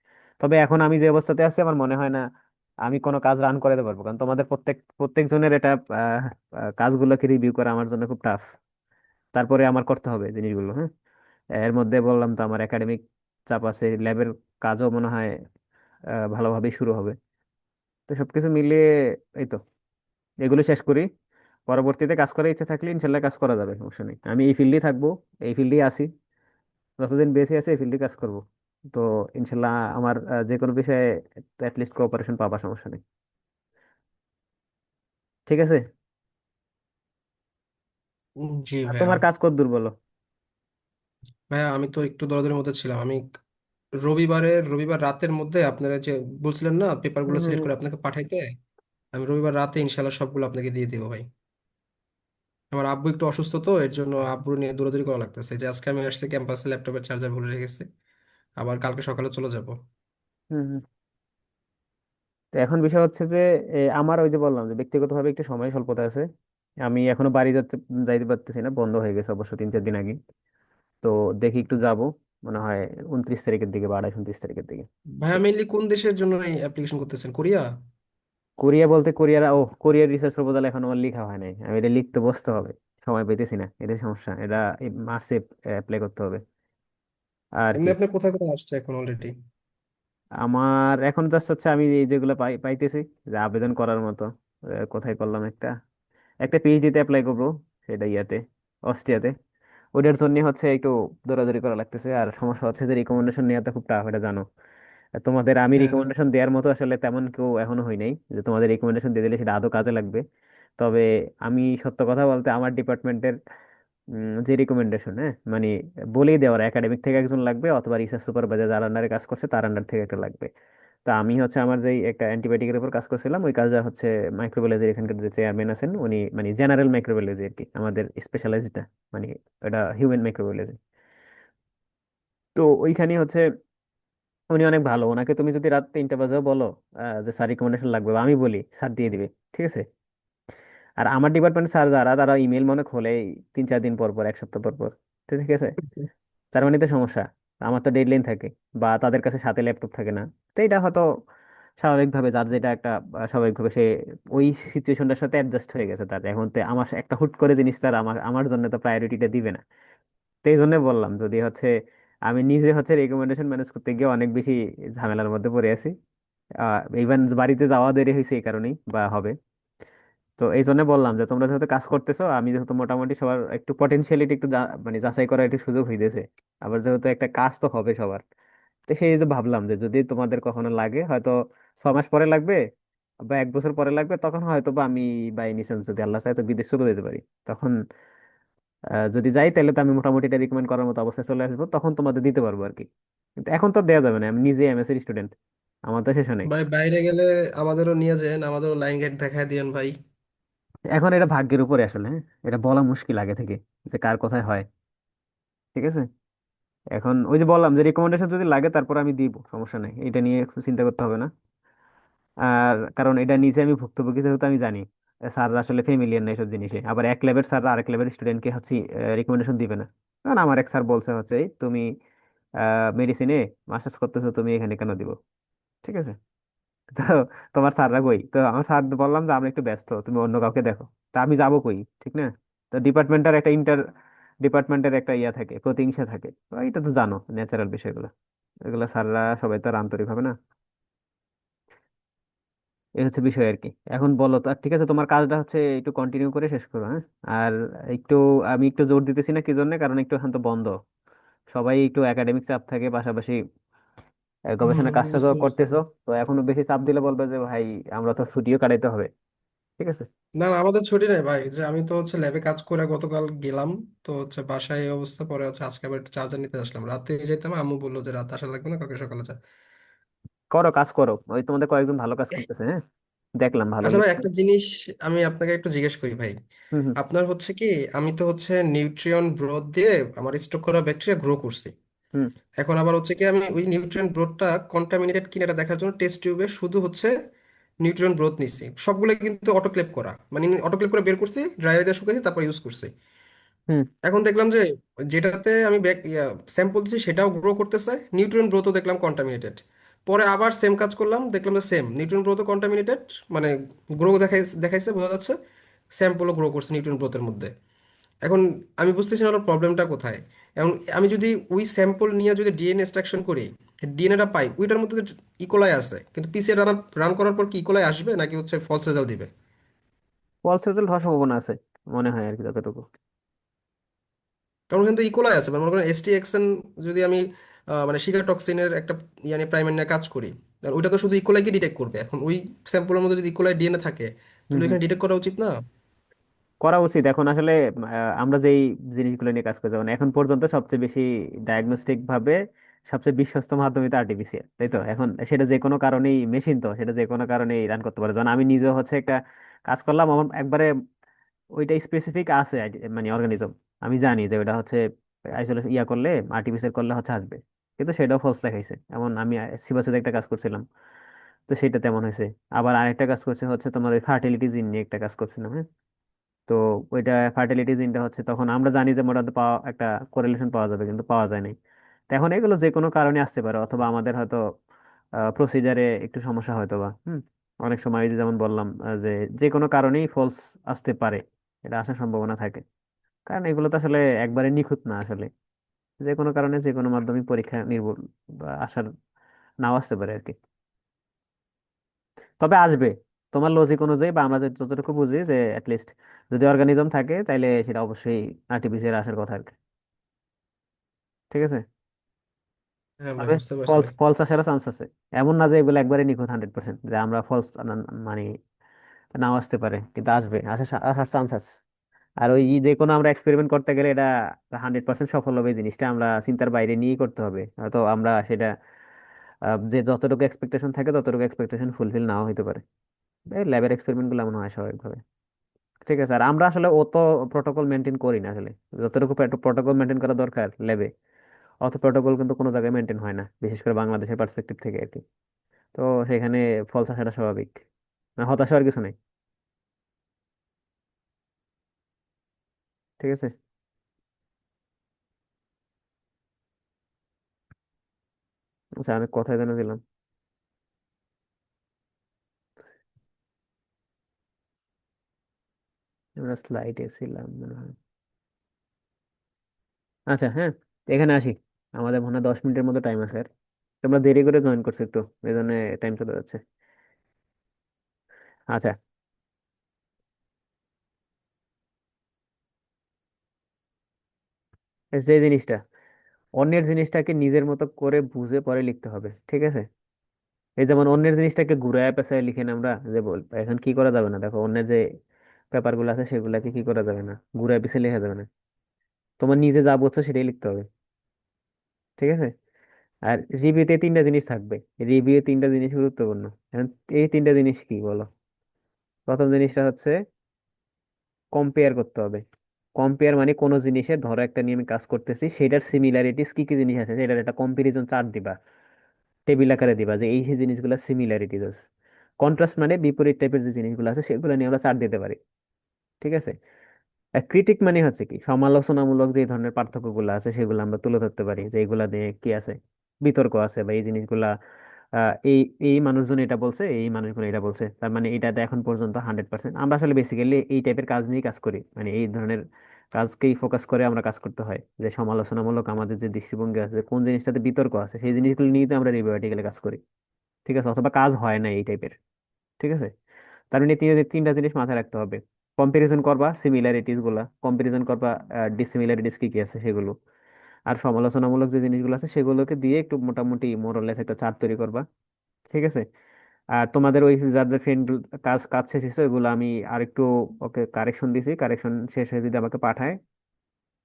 তবে এখন আমি যে অবস্থাতে আছি আমার মনে হয় না আমি কোনো কাজ রান করে দিতে পারবো, কারণ তোমাদের প্রত্যেকজনের এটা কাজগুলোকে রিভিউ করা আমার জন্য খুব টাফ। তারপরে আমার করতে হবে জিনিসগুলো, হ্যাঁ। এর মধ্যে বললাম তো আমার একাডেমিক চাপ আছে, ল্যাবের কাজও মনে হয় ভালোভাবেই শুরু হবে। তো সবকিছু মিলিয়ে এই তো, এগুলো শেষ করি, পরবর্তীতে কাজ করার ইচ্ছা থাকলে ইনশাল্লাহ কাজ করা যাবে, সমস্যা নেই। আমি এই ফিল্ডেই থাকবো, এই ফিল্ডেই আছি, যতদিন বেঁচে আছি এই ফিল্ডে কাজ করব। তো ইনশাল্লাহ আমার যে কোনো বিষয়ে অ্যাটলিস্ট কোঅপারেশন পাবা, সমস্যা নেই। ঠিক আছে। জি আর ভাইয়া। তোমার কাজ কত দূর বলো? ভাইয়া আমি তো একটু দৌড়াদৌড়ির মধ্যে ছিলাম। আমি রবিবার রাতের মধ্যে আপনারা যে বলছিলেন না হুম পেপারগুলো হুম সিলেক্ট হুম। করে আপনাকে পাঠাইতে, আমি রবিবার রাতে ইনশাল্লাহ সবগুলো আপনাকে দিয়ে দিব ভাই। আমার আব্বু একটু অসুস্থ, তো এর জন্য আব্বু নিয়ে দৌড়াদৌড়ি করা লাগতেছে। যে আজকে আমি আসছি ক্যাম্পাসে ল্যাপটপের চার্জার ভুলে রেখেছি, আবার কালকে সকালে চলে যাব। হুম হুম। তো এখন বিষয় হচ্ছে যে আমার ওই যে বললাম যে ব্যক্তিগতভাবে একটু সময় স্বল্পতা আছে, আমি এখনো বাড়ি যাইতে পারতেছি না, বন্ধ হয়ে গেছে অবশ্য 3-4 দিন আগে। তো দেখি একটু যাব, মনে হয় 29 তারিখের দিকে বা 28-29 তারিখের দিকে। ভাইয়া মেইনলি কোন দেশের জন্য অ্যাপ্লিকেশন করতেছেন, কোরিয়া? কোরিয়া বলতে কোরিয়ার রিসার্চ প্রপোজাল এখন আমার লেখা হয় নাই, আমি এটা লিখতে বসতে হবে, সময় পেতেছি না, এটাই সমস্যা। এটা এই মার্চে অ্যাপ্লাই করতে হবে আর এমনি কি। আপনার কোথায় কোথায় আসছে এখন অলরেডি? আমার এখন জাস্ট হচ্ছে আমি এই যেগুলো পাইতেছি যে আবেদন করার মতো, কোথায় করলাম একটা একটা পিএইচডিতে অ্যাপ্লাই করবো, সেটা ইয়াতে, অস্ট্রিয়াতে। ওইটার জন্য হচ্ছে একটু দৌড়াদৌড়ি করা লাগতেছে। আর সমস্যা হচ্ছে যে রিকমেন্ডেশন নেওয়াটা খুব টাফ, এটা জানো। তোমাদের আমি হ্যাঁ হ্যাঁ। রিকমেন্ডেশন দেওয়ার মতো আসলে তেমন কেউ এখনো হই নাই যে তোমাদের রিকমেন্ডেশন দিয়ে দিলে সেটা আদৌ কাজে লাগবে। তবে আমি সত্য কথা বলতে আমার ডিপার্টমেন্টের যে রিকমেন্ডেশন, হ্যাঁ, মানে বলেই দেওয়ার একাডেমিক থেকে একজন লাগবে, অথবা রিসার্চ সুপারভাইজার যার আন্ডারে কাজ করছে তার আন্ডার থেকে একটা লাগবে। তা আমি হচ্ছে আমার যে একটা অ্যান্টিবায়োটিকের উপর কাজ করছিলাম, ওই কাজটা হচ্ছে মাইক্রোবায়োলজির এখানকার যে চেয়ারম্যান আছেন উনি, মানে জেনারেল মাইক্রোবায়োলজি আর কি, আমাদের স্পেশালাইজড, মানে এটা হিউম্যান মাইক্রোবায়োলজি। তো ওইখানে হচ্ছে উনি অনেক ভালো, ওনাকে তুমি যদি রাত 3টা বাজেও বলো যে স্যার রিকমেন্ডেশন লাগবে, বা আমি বলি, স্যার দিয়ে দিবে। ঠিক আছে। আর আমার ডিপার্টমেন্ট স্যার যারা, তারা ইমেল মনে খোলে 3-4 দিন পর পর, 1 সপ্তাহ পর পর। তো ঠিক আছে। তার মানে তো সমস্যা, আমার তো ডেডলাইন থাকে, বা তাদের কাছে সাথে ল্যাপটপ থাকে না। তো এটা হয়তো স্বাভাবিকভাবে যার যেটা একটা স্বাভাবিকভাবে সে ওই সিচুয়েশনটার সাথে অ্যাডজাস্ট হয়ে গেছে তার। এখন তো আমার একটা হুট করে জিনিস তার আমার আমার জন্য তো প্রায়োরিটিটা দিবে না। তো এই জন্য বললাম, যদি হচ্ছে আমি নিজে হচ্ছে রেকমেন্ডেশন ম্যানেজ করতে গিয়ে অনেক বেশি ঝামেলার মধ্যে পড়ে আছি। ইভেন বাড়িতে যাওয়া দেরি হয়েছে এই কারণেই বা হবে। তো এই জন্য বললাম যে তোমরা যেহেতু কাজ করতেছো, আমি যেহেতু মোটামুটি সবার একটু পটেনশিয়ালিটি একটু মানে যাচাই করার একটু সুযোগ হইতেছে, আবার যেহেতু একটা কাজ তো হবে সবার। তো সেই যে ভাবলাম যে যদি তোমাদের কখনো লাগে, হয়তো 6 মাস পরে লাগবে বা 1 বছর পরে লাগবে, তখন হয়তো বা আমি বাই এনি চান্স যদি আল্লাহ চায় তো বিদেশ চলে যেতে পারি। তখন যদি যাই তাহলে তো আমি মোটামুটি এটা রিকমেন্ড করার মতো অবস্থায় চলে আসবো, তখন তোমাদের দিতে পারবো আর কি। কিন্তু এখন তো দেওয়া যাবে না, আমি নিজে এমএসসি স্টুডেন্ট, আমার তো শেষ নেই। ভাই বাইরে গেলে আমাদেরও নিয়ে যান, আমাদেরও লাইন গেট দেখায় দিয়েন ভাই। এখন এটা ভাগ্যের উপরে আসলে, হ্যাঁ, এটা বলা মুশকিল আগে থেকে যে কার কোথায় হয়। ঠিক আছে, এখন ওই যে বললাম যে রিকমেন্ডেশন যদি লাগে তারপর আমি দিব, সমস্যা নেই, এটা নিয়ে চিন্তা করতে হবে না। আর কারণ এটা নিচে আমি ভুক্তভোগী যেহেতু আমি জানি স্যাররা আসলে ফেমিলিয়ার না এইসব জিনিসে, আবার এক লেভেল স্যাররা আরেক লেভেল স্টুডেন্টকে হচ্ছে রিকমেন্ডেশন দিবে না। কারণ আমার এক স্যার বলছে হচ্ছে "এই তুমি মেডিসিনে মাস্টার্স করতেছো, তুমি এখানে কেন দিব"। ঠিক আছে, তো তোমার স্যাররা কই? তো আমার স্যার বললাম যে আমরা একটু ব্যস্ত, তুমি অন্য কাউকে দেখো। তা আমি যাবো কই, ঠিক না? তো ডিপার্টমেন্টের একটা ইয়া থাকে, প্রতিহিংসা থাকে, তো এটা তো জানো ন্যাচারাল বিষয়গুলো। এগুলো স্যাররা সবাই তো আর আন্তরিক হবে না। এই হচ্ছে বিষয় আর কি। এখন বলো তো, ঠিক আছে, তোমার কাজটা হচ্ছে একটু কন্টিনিউ করে শেষ করো, হ্যাঁ। আর একটু আমি একটু জোর দিতেছি না কি জন্য, কারণ একটু এখন তো বন্ধ, সবাই একটু একাডেমিক চাপ থাকে, পাশাপাশি গবেষণার কাজটা তো বুঝতে পারছি। করতেছো। তো এখনো বেশি চাপ দিলে বলবে যে ভাই আমরা তো ছুটিও কাটাইতে হবে। ঠিক আছে। না না, আমাদের ছুটি নেই ভাই, যে আমি তো হচ্ছে ল্যাবে কাজ করে গতকাল গেলাম, তো হচ্ছে বাসায় এই অবস্থা, পরে হচ্ছে আজকে আবার একটু চার্জার নিতে আসলাম, রাতে যেতাম, আম্মু বললো যে রাত আসা লাগবে না, কালকে সকালে যা। করো, কাজ করো, ওই তোমাদের কয়েকজন ভালো কাজ করতেছে, হ্যাঁ, দেখলাম ভালো আচ্ছা ভাই, লিখছে। একটা জিনিস আমি আপনাকে একটু জিজ্ঞেস করি ভাই। হুম হুম আপনার হচ্ছে কি, আমি তো হচ্ছে নিউট্রিয়ন ব্রোথ দিয়ে আমার স্টক করা ব্যাকটেরিয়া গ্রো করছি। হুম এখন আবার হচ্ছে কি, আমি ওই নিউট্রিয়েন্ট ব্রোথটা কন্টামিনেটেড কিনা এটা দেখার জন্য টেস্ট টিউবে শুধু হচ্ছে নিউট্রিয়েন্ট ব্রোথ নিছি, সবগুলো কিন্তু অটোক্লেভ করা, মানে অটোক্লেভ করে বের করছি, ড্রায়ারে দিয়ে শুকাইছি, তারপর ইউজ করছি। হুম। এখন দেখলাম যে যেটাতে আমি স্যাম্পল দিচ্ছি সেটাও গ্রো করতেছে, নিউট্রিয়েন্ট ব্রোথও দেখলাম কন্টামিনেটেড। পরে আবার সেম কাজ করলাম, দেখলাম যে সেম নিউট্রিয়েন্ট ব্রোথও কন্টামিনেটেড, মানে গ্রো দেখাইছে বোঝা যাচ্ছে, স্যাম্পলও গ্রো করছে নিউট্রিয়েন্ট ব্রোথের মধ্যে। এখন আমি বুঝতেছি না ওর প্রবলেমটা কোথায়। এখন আমি যদি ওই স্যাম্পল নিয়ে যদি ডিএনএ এক্সট্রাকশন করি, ডিএনএটা পাই, ওইটার মধ্যে ইকোলাই আছে, কিন্তু পিসিআর রান করার পর কি ইকোলাই আসবে নাকি হচ্ছে ফলস রেজাল্ট দিবে? ফলস রেজাল্ট হওয়ার সম্ভাবনা আছে, মনে হয় আর কি যতটুকু। কারণ কিন্তু ইকোলাই আছে, মানে মনে করেন এসটিএক্সএন, যদি আমি মানে শিগার টক্সিনের একটা ইয়ানি প্রাইমার নিয়ে কাজ করি, তাহলে ওইটা তো শুধু ইকোলাইকে ডিটেক্ট করবে। এখন ওই স্যাম্পলের মধ্যে যদি ইকোলাই ডিএনএ থাকে, হুম তাহলে হুম। ওইখানে ডিটেক্ট করা উচিত না? করা উচিত। এখন আসলে আমরা যেই জিনিসগুলো নিয়ে কাজ করছি, মানে এখন পর্যন্ত সবচেয়ে বেশি ডায়াগনস্টিক ভাবে সবচেয়ে বিশ্বস্ত মাধ্যম তো আর্টিফিশিয়াল, তাই তো। এখন সেটা যে কোনো কারণেই মেশিন, তো সেটা যে কোনো কারণেই রান করতে পারে। যেমন আমি নিজে হচ্ছে একটা কাজ করলাম, আমার একবারে ওইটা স্পেসিফিক আছে মানে অর্গানিজম, আমি জানি যে ওটা হচ্ছে আইসোলেশন ইয়া করলে, আর্টিফিশিয়াল করলে হচ্ছে আসবে, কিন্তু সেটাও ফলস দেখাইছে। এমন আমি সিবাসের একটা কাজ করছিলাম, তো সেটা তেমন হয়েছে। আবার আরেকটা কাজ করছে হচ্ছে তোমার ওই ফার্টিলিটি জিন নিয়ে একটা কাজ করছিলাম, হ্যাঁ। তো ওইটা ফার্টিলিটি জিনটা হচ্ছে, তখন আমরা জানি যে মোটামুটি পাওয়া একটা কোরিলেশন পাওয়া যাবে, কিন্তু পাওয়া যায় নাই। তো এখন এগুলো যে কোনো কারণে আসতে পারে, অথবা আমাদের হয়তো প্রসিজারে একটু সমস্যা হয়তো বা, অনেক সময় এই যে যেমন বললাম যে যে কোনো কারণেই ফলস আসতে পারে, এটা আসার সম্ভাবনা থাকে। কারণ এগুলো তো আসলে একবারে নিখুঁত না আসলে, যে কোনো কারণে যে কোনো মাধ্যমে পরীক্ষা নির্ভুল বা আসার নাও আসতে পারে আর কি। তবে আসবে, তোমার লজিক অনুযায়ী বা আমরা যতটুকু বুঝি যে লিস্ট যদি অর্গানিজম থাকে তাইলে সেটা অবশ্যই আরটিপিসিআর আসার কথা আর কি। ঠিক আছে। হ্যাঁ ভাই, তবে বুঝতে পারছি ফলস ভাই। ফলস আসারও চান্স আছে। এমন না যে এগুলো একবারে নিখুঁত 100%, যে আমরা ফলস মানে নাও আসতে পারে, কিন্তু আসবে, আসার চান্স আছে। আর ওই যে কোনো আমরা এক্সপেরিমেন্ট করতে গেলে এটা 100% সফল হবে, এই জিনিসটা আমরা চিন্তার বাইরে নিয়েই করতে হবে, হয়তো আমরা সেটা যে যতটুকু এক্সপেকটেশন থাকে ততটুকু এক্সপেকটেশন ফুলফিল নাও হতে পারে। ল্যাবের এক্সপেরিমেন্ট গুলো এমন হয় স্বাভাবিকভাবে। ঠিক আছে, আর আমরা আসলে অত প্রোটোকল মেনটেন করি না আসলে, যতটুকু প্রোটোকল মেনটেন করা দরকার ল্যাবে, অত প্রোটোকল কিন্তু কোনো জায়গায় মেনটেন হয় না, বিশেষ করে বাংলাদেশের পার্সপেক্টিভ থেকে আর কি। তো সেখানে ফলস আসাটা স্বাভাবিক, না হতাশ হওয়ার কিছু নেই। ঠিক আছে। আচ্ছা, আমি কোথায় যেন দিলাম, আমরা স্লাইডে ছিলাম মনে হয়। আচ্ছা, হ্যাঁ, এখানে আসি। আমাদের মনে হয় 10 মিনিটের মতো টাইম আছে আর, তোমরা দেরি করে জয়েন করছো একটু, এই জন্য টাইম চলে যাচ্ছে। আচ্ছা, এই যে জিনিসটা, অন্যের জিনিসটাকে নিজের মতো করে বুঝে পরে লিখতে হবে, ঠিক আছে। এই যেমন অন্যের জিনিসটাকে ঘুরায় পেঁচায় লিখে না আমরা, যে বল এখন কি করা যাবে না, দেখো অন্যের যে পেপার গুলো আছে সেগুলাকে কি করা যাবে না, ঘুরায় পিছিয়ে লেখা যাবে না, তোমার নিজে যা বুঝছো সেটাই লিখতে হবে। ঠিক আছে। আর রিভিউতে 3টা জিনিস থাকবে, রিভিউ 3টা জিনিস গুরুত্বপূর্ণ। এখন এই 3টা জিনিস কি বলো? প্রথম জিনিসটা হচ্ছে কম্পেয়ার করতে হবে। কম্পেয়ার মানে কোনো জিনিসের, ধরো একটা নিয়ে আমি কাজ করতেছি, সেটার সিমিলারিটিস কি কি জিনিস আছে সেটার একটা কম্পারিজন চার্ট দিবা, টেবিল আকারে দিবা যে এই সেই জিনিসগুলো সিমিলারিটিস আছে। কন্ট্রাস্ট মানে বিপরীত টাইপের যে জিনিসগুলো আছে সেগুলো নিয়ে আমরা চার্ট দিতে পারি। ঠিক আছে। ক্রিটিক মানে হচ্ছে কি, সমালোচনামূলক যে ধরনের পার্থক্যগুলো আছে সেগুলো আমরা তুলে ধরতে পারি, যে এইগুলা নিয়ে কি আছে, বিতর্ক আছে, বা এই জিনিসগুলা এই এই মানুষজন এটা বলছে, এই মানুষগুলো এটা বলছে, তার মানে এটাতে এখন পর্যন্ত 100%। আমরা আসলে বেসিক্যালি এই টাইপের কাজ নিয়ে কাজ করি, মানে এই ধরনের কাজকেই ফোকাস করে আমরা কাজ করতে হয়, যে সমালোচনামূলক আমাদের যে দৃষ্টিভঙ্গি আছে, কোন জিনিসটাতে বিতর্ক আছে, সেই জিনিসগুলো নিয়ে তো আমরা রিভিউ আর্টিকেলে কাজ করি। ঠিক আছে, অথবা কাজ হয় না এই টাইপের। ঠিক আছে। তার মানে তিনটা জিনিস মাথায় রাখতে হবে। কম্পারিজন করবা সিমিলারিটিস গুলা, কম্পারিজন করবা ডিসিমিলারিটিস কি কি আছে সেগুলো, আর সমালোচনামূলক যে জিনিসগুলো আছে সেগুলোকে দিয়ে একটু মোটামুটি মোরলেস একটা চার্ট তৈরি করবা। ঠিক আছে। আর তোমাদের ওই যার যে ফ্রেন্ড কাজ কাজ শেষ হয়েছে ওইগুলো আমি আরেকটু ওকে কারেকশন দিছি, কারেকশন শেষ হয়ে যদি আমাকে পাঠায়,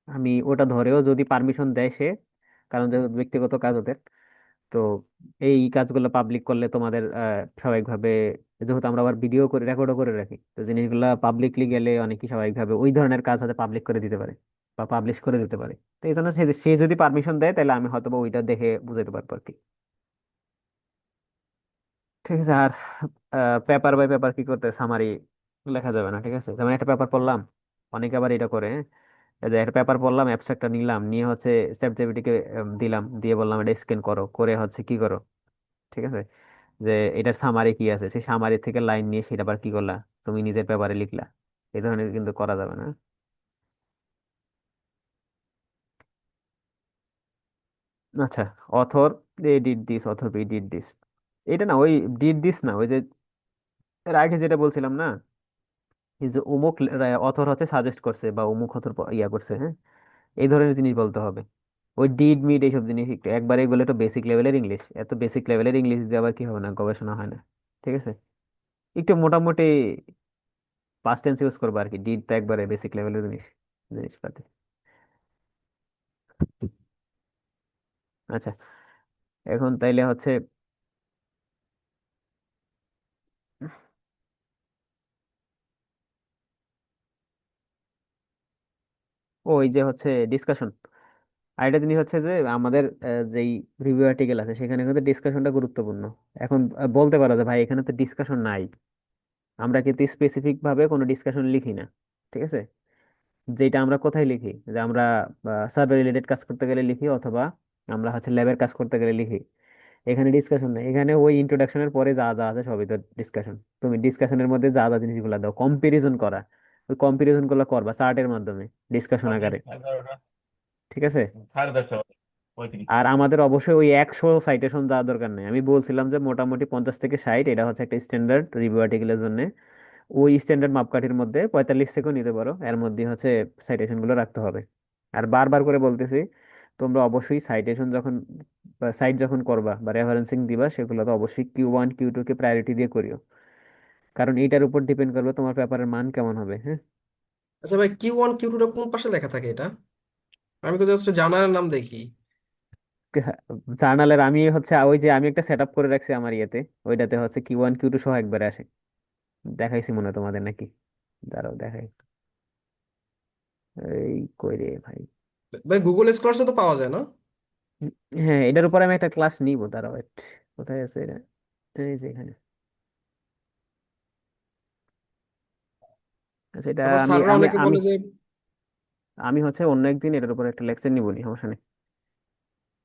আমি ওটা ধরেও যদি পারমিশন দেয় সে, কারণ যেহেতু ব্যক্তিগত কাজ ওদের, তো এই কাজগুলো পাবলিক করলে তোমাদের স্বাভাবিকভাবে, যেহেতু আমরা আবার ভিডিও করে রেকর্ডও করে রাখি, তো জিনিসগুলো পাবলিকলি গেলে অনেকেই স্বাভাবিকভাবে ওই ধরনের কাজ হয়তো পাবলিক করে দিতে পারে বা পাবলিশ করে দিতে পারে। তো এই জন্য সে সে যদি পারমিশন দেয় তাহলে আমি হয়তো বা ওইটা দেখে বুঝাইতে পারবো আর কি। ঠিক আছে। আর পেপার বাই পেপার কি করতে, সামারি লেখা যাবে না। ঠিক আছে, যেমন একটা পেপার পড়লাম, অনেকে আবার এটা করে, হ্যাঁ? এই যে একটা পেপার পড়লাম, অ্যাবস্ট্রাক্টটা নিলাম, নিয়ে হচ্ছে চ্যাট জিপিটিকে দিলাম, দিয়ে বললাম এটা স্ক্যান করো, করে হচ্ছে কি করো। ঠিক আছে, যে এটার সামারি কি আছে, সেই সামারি থেকে লাইন নিয়ে সেটা আবার কি করলা, তুমি নিজের পেপারে লিখলা। এই ধরনের কিন্তু করা যাবে না। আচ্ছা, author A did this, author B did this, এটা না, ওই ডিড দিস না, ওই যে এর আগে যেটা বলছিলাম না, এই যে অমুক অথর হচ্ছে সাজেস্ট করছে বা অমুক অথর ইয়া করছে, হ্যাঁ, এই ধরনের জিনিস বলতে হবে। ওই ডিড মিড এইসব জিনিস একটু একবারে এগুলো একটু বেসিক লেভেলের ইংলিশ, এত বেসিক লেভেলের ইংলিশ দিয়ে আবার কি হবে না, গবেষণা হয় না। ঠিক আছে, একটু মোটামুটি পাস্ট টেন্স ইউজ করবো আর কি, ডিড তো একবারে বেসিক লেভেলের জিনিস, জিনিসপাতি। আচ্ছা, এখন তাইলে হচ্ছে ওই যে হচ্ছে ডিসকাশন। আরেকটা জিনিস হচ্ছে যে আমাদের যেই রিভিউ আর্টিকেল আছে সেখানে কিন্তু ডিসকাশনটা গুরুত্বপূর্ণ। এখন বলতে পারো যে ভাই এখানে তো ডিসকাশন নাই, আমরা কিন্তু স্পেসিফিক ভাবে কোনো ডিসকাশন লিখি না। ঠিক আছে, যেটা আমরা কোথায় লিখি, যে আমরা সার্ভে রিলেটেড কাজ করতে গেলে লিখি, অথবা আমরা হচ্ছে ল্যাবের কাজ করতে গেলে লিখি। এখানে ডিসকাশন নেই, এখানে ওই ইন্ট্রোডাকশনের পরে যা যা আছে সবই তো ডিসকাশন। তুমি ডিসকাশনের মধ্যে যা যা জিনিসগুলো দাও, কম্পারিজন করা, ওই কম্পারিজন গুলো করবা চার্টের মাধ্যমে, ডিসকাশন আকারে। ঠিক আছে। আর আমাদের অবশ্যই ওই 100 সাইটেশন যাওয়ার দরকার নেই, আমি বলছিলাম যে মোটামুটি 50 থেকে 60, এটা হচ্ছে একটা স্ট্যান্ডার্ড রিভিউ আর্টিকেলের জন্য। ওই স্ট্যান্ডার্ড মাপকাঠির মধ্যে 45 থেকেও নিতে পারো, এর মধ্যে হচ্ছে সাইটেশন গুলো রাখতে হবে। আর বারবার করে বলতেছি, তোমরা অবশ্যই সাইটেশন যখন সাইট যখন করবা বা রেফারেন্সিং দিবা, সেগুলো তো অবশ্যই Q1 Q2 কে প্রায়োরিটি দিয়ে করিও, কারণ এটার উপর ডিপেন্ড করবে তোমার পেপারের মান কেমন হবে। হ্যাঁ। আচ্ছা ভাই, Q1 Q2 কোন পাশে লেখা থাকে এটা? আমি তো জাস্ট জার্নালের নাম দেখি। জার্নালের আমি হচ্ছে ওই যে আমি একটা সেট আপ করে রাখছি আমার ইয়েতে, ওইটাতে হচ্ছে Q1 Q2 সহ একবারে আসে। দেখাইছি মনে হয় তোমাদের নাকি, দাঁড়াও দেখাই। এই কই রে ভাই। ভাই গুগল স্কলার্সে তো পাওয়া যায় না? হ্যাঁ, এটার উপর আমি একটা ক্লাস নিব, দাঁড়াও wait, কোথায় আছে এটা, এই যে এখানে। আচ্ছা, এটা তারপর আমি স্যাররা আমি অনেকে আমি বলে যে, আমি হচ্ছে অন্য একদিন এটার উপর একটা লেকচার নিব, নি সমস্যা নেই,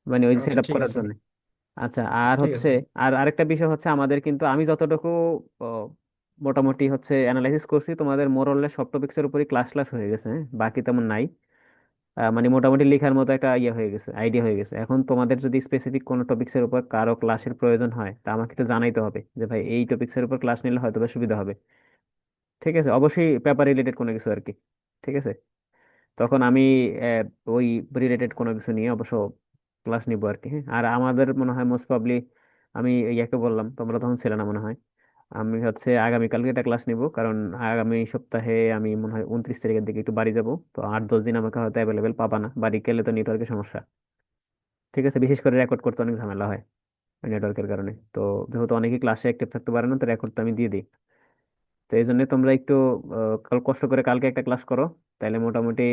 মানে ওই সেট আচ্ছা আপ ঠিক করার আছে, জন্য। আচ্ছা, আর ঠিক হচ্ছে আছে। আর আরেকটা বিষয় হচ্ছে, আমাদের কিন্তু আমি যতটুকু ও, মোটামুটি হচ্ছে অ্যানালাইসিস করছি, তোমাদের মোরলে সব টপিক্সের উপরই ক্লাস ক্লাস হয়ে গেছে, হ্যাঁ? বাকি তেমন নাই। মানে মোটামুটি লেখার মতো একটা ইয়ে হয়ে গেছে, আইডিয়া হয়ে গেছে। এখন তোমাদের যদি স্পেসিফিক কোনো টপিক্সের উপর কারো ক্লাসের প্রয়োজন হয়, তা আমাকে একটু জানাইতে হবে যে ভাই এই টপিক্সের উপর ক্লাস নিলে হয়তো বা সুবিধা হবে। ঠিক আছে, অবশ্যই পেপার রিলেটেড কোনো কিছু আর কি। ঠিক আছে, তখন আমি ওই রিলেটেড কোনো কিছু নিয়ে অবশ্য ক্লাস নিবো আর কি। হ্যাঁ, আর আমাদের মনে হয় মোস্ট প্রবাবলি, আমি ইয়াকে বললাম, তোমরা তখন ছিলে না মনে হয়, আমি হচ্ছে আগামীকালকে একটা ক্লাস নিব, কারণ আগামী সপ্তাহে আমি মনে হয় 29 তারিখের দিকে একটু বাড়ি যাব, তো 8-10 দিন আমাকে হয়তো অ্যাভেলেবেল পাবা না, বাড়ি গেলে তো নেটওয়ার্কের সমস্যা। ঠিক আছে, বিশেষ করে রেকর্ড করতে অনেক ঝামেলা হয় নেটওয়ার্কের কারণে, তো যেহেতু অনেকেই ক্লাসে অ্যাক্টিভ থাকতে পারে না, তো রেকর্ড তো আমি দিয়ে দিই। তো এই জন্য তোমরা একটু কষ্ট করে কালকে একটা ক্লাস করো, তাহলে মোটামুটি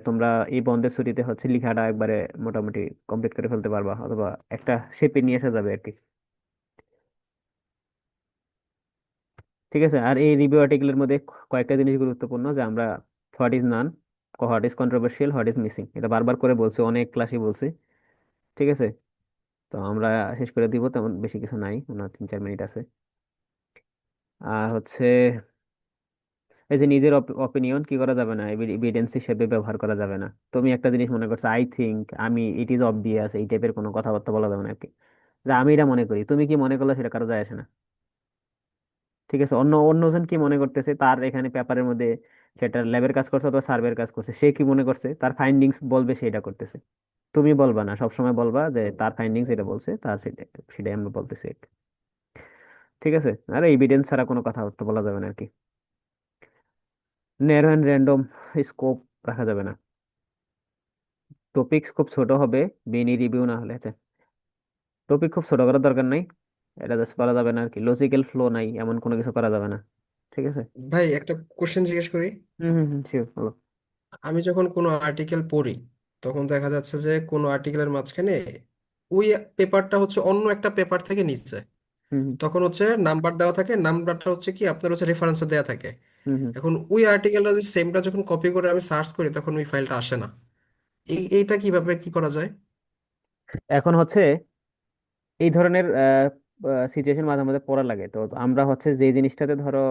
তোমরা এই বন্ধের ছুটিতে হচ্ছে লেখাটা একবারে মোটামুটি কমপ্লিট করে ফেলতে পারবা, অথবা একটা শেপে নিয়ে আসা যাবে আর কি। ঠিক আছে, আর এই রিভিউ আর্টিকেলের মধ্যে কয়েকটা জিনিস গুরুত্বপূর্ণ, যে আমরা what is none, what is controversial, what is missing, এটা বারবার করে বলছি, অনেক ক্লাসে বলছি। ঠিক আছে, তো আমরা শেষ করে দিব, তেমন বেশি কিছু নাই, 3-4 মিনিট আছে। আর হচ্ছে এই যে নিজের অপিনিয়ন কি করা যাবে না, এভিডেন্স হিসেবে ব্যবহার করা যাবে না। তুমি একটা জিনিস মনে করছো, আই থিংক, আমি, ইট ইজ অবভিয়াস, এই টাইপের কোনো কথাবার্তা বলা যাবে না আর কি। যে আমি এটা মনে করি, তুমি কি মনে করলে সেটা কারো যায় আসে না। ঠিক আছে, অন্যজন কি মনে করতেছে, তার এখানে পেপারের মধ্যে, সেটা ল্যাবের কাজ করছে অথবা সার্ভের কাজ করছে, সে কি মনে করছে, তার ফাইন্ডিংস বলবে সেটা করতেছে। তুমি বলবা না, সবসময় বলবা যে তার ফাইন্ডিংস এটা বলছে, তার সেটা, সেটাই আমরা বলতেছি। ঠিক আছে, আর এভিডেন্স ছাড়া কোনো কথাবার্তা বলা যাবে না আর কি। ন্যারো অ্যান্ড র্যান্ডম স্কোপ রাখা যাবে না। টপিক খুব ছোট হবে, মিনি রিভিউ না হলে। আচ্ছা, টপিক খুব ছোট করার দরকার নাই, এটা জাস্ট করা যাবে না আর কি। লজিক্যাল ফ্লো নাই এমন কোনো কিছু করা যাবে না। ঠিক আছে। ভাই একটা কোশ্চেন জিজ্ঞেস করি। হুম হুম হুম, শিওর, বলো। আমি যখন কোনো আর্টিকেল পড়ি, তখন দেখা যাচ্ছে যে কোনো আর্টিকেলের মাঝখানে ওই পেপারটা হচ্ছে অন্য একটা পেপার থেকে নিচ্ছে। হুম হুম তখন হচ্ছে নাম্বার দেওয়া থাকে, নাম্বারটা হচ্ছে কি আপনার হচ্ছে রেফারেন্সে দেওয়া থাকে। হুম হুম। এখন ওই আর্টিকেলটা যদি সেমটা যখন কপি করে আমি সার্চ করি, তখন ওই ফাইলটা আসে না। এইটা কিভাবে কি করা যায়? এখন হচ্ছে এই ধরনের সিচুয়েশন মাঝে মাঝে পড়া লাগে, তো আমরা হচ্ছে যে জিনিসটাতে ধরো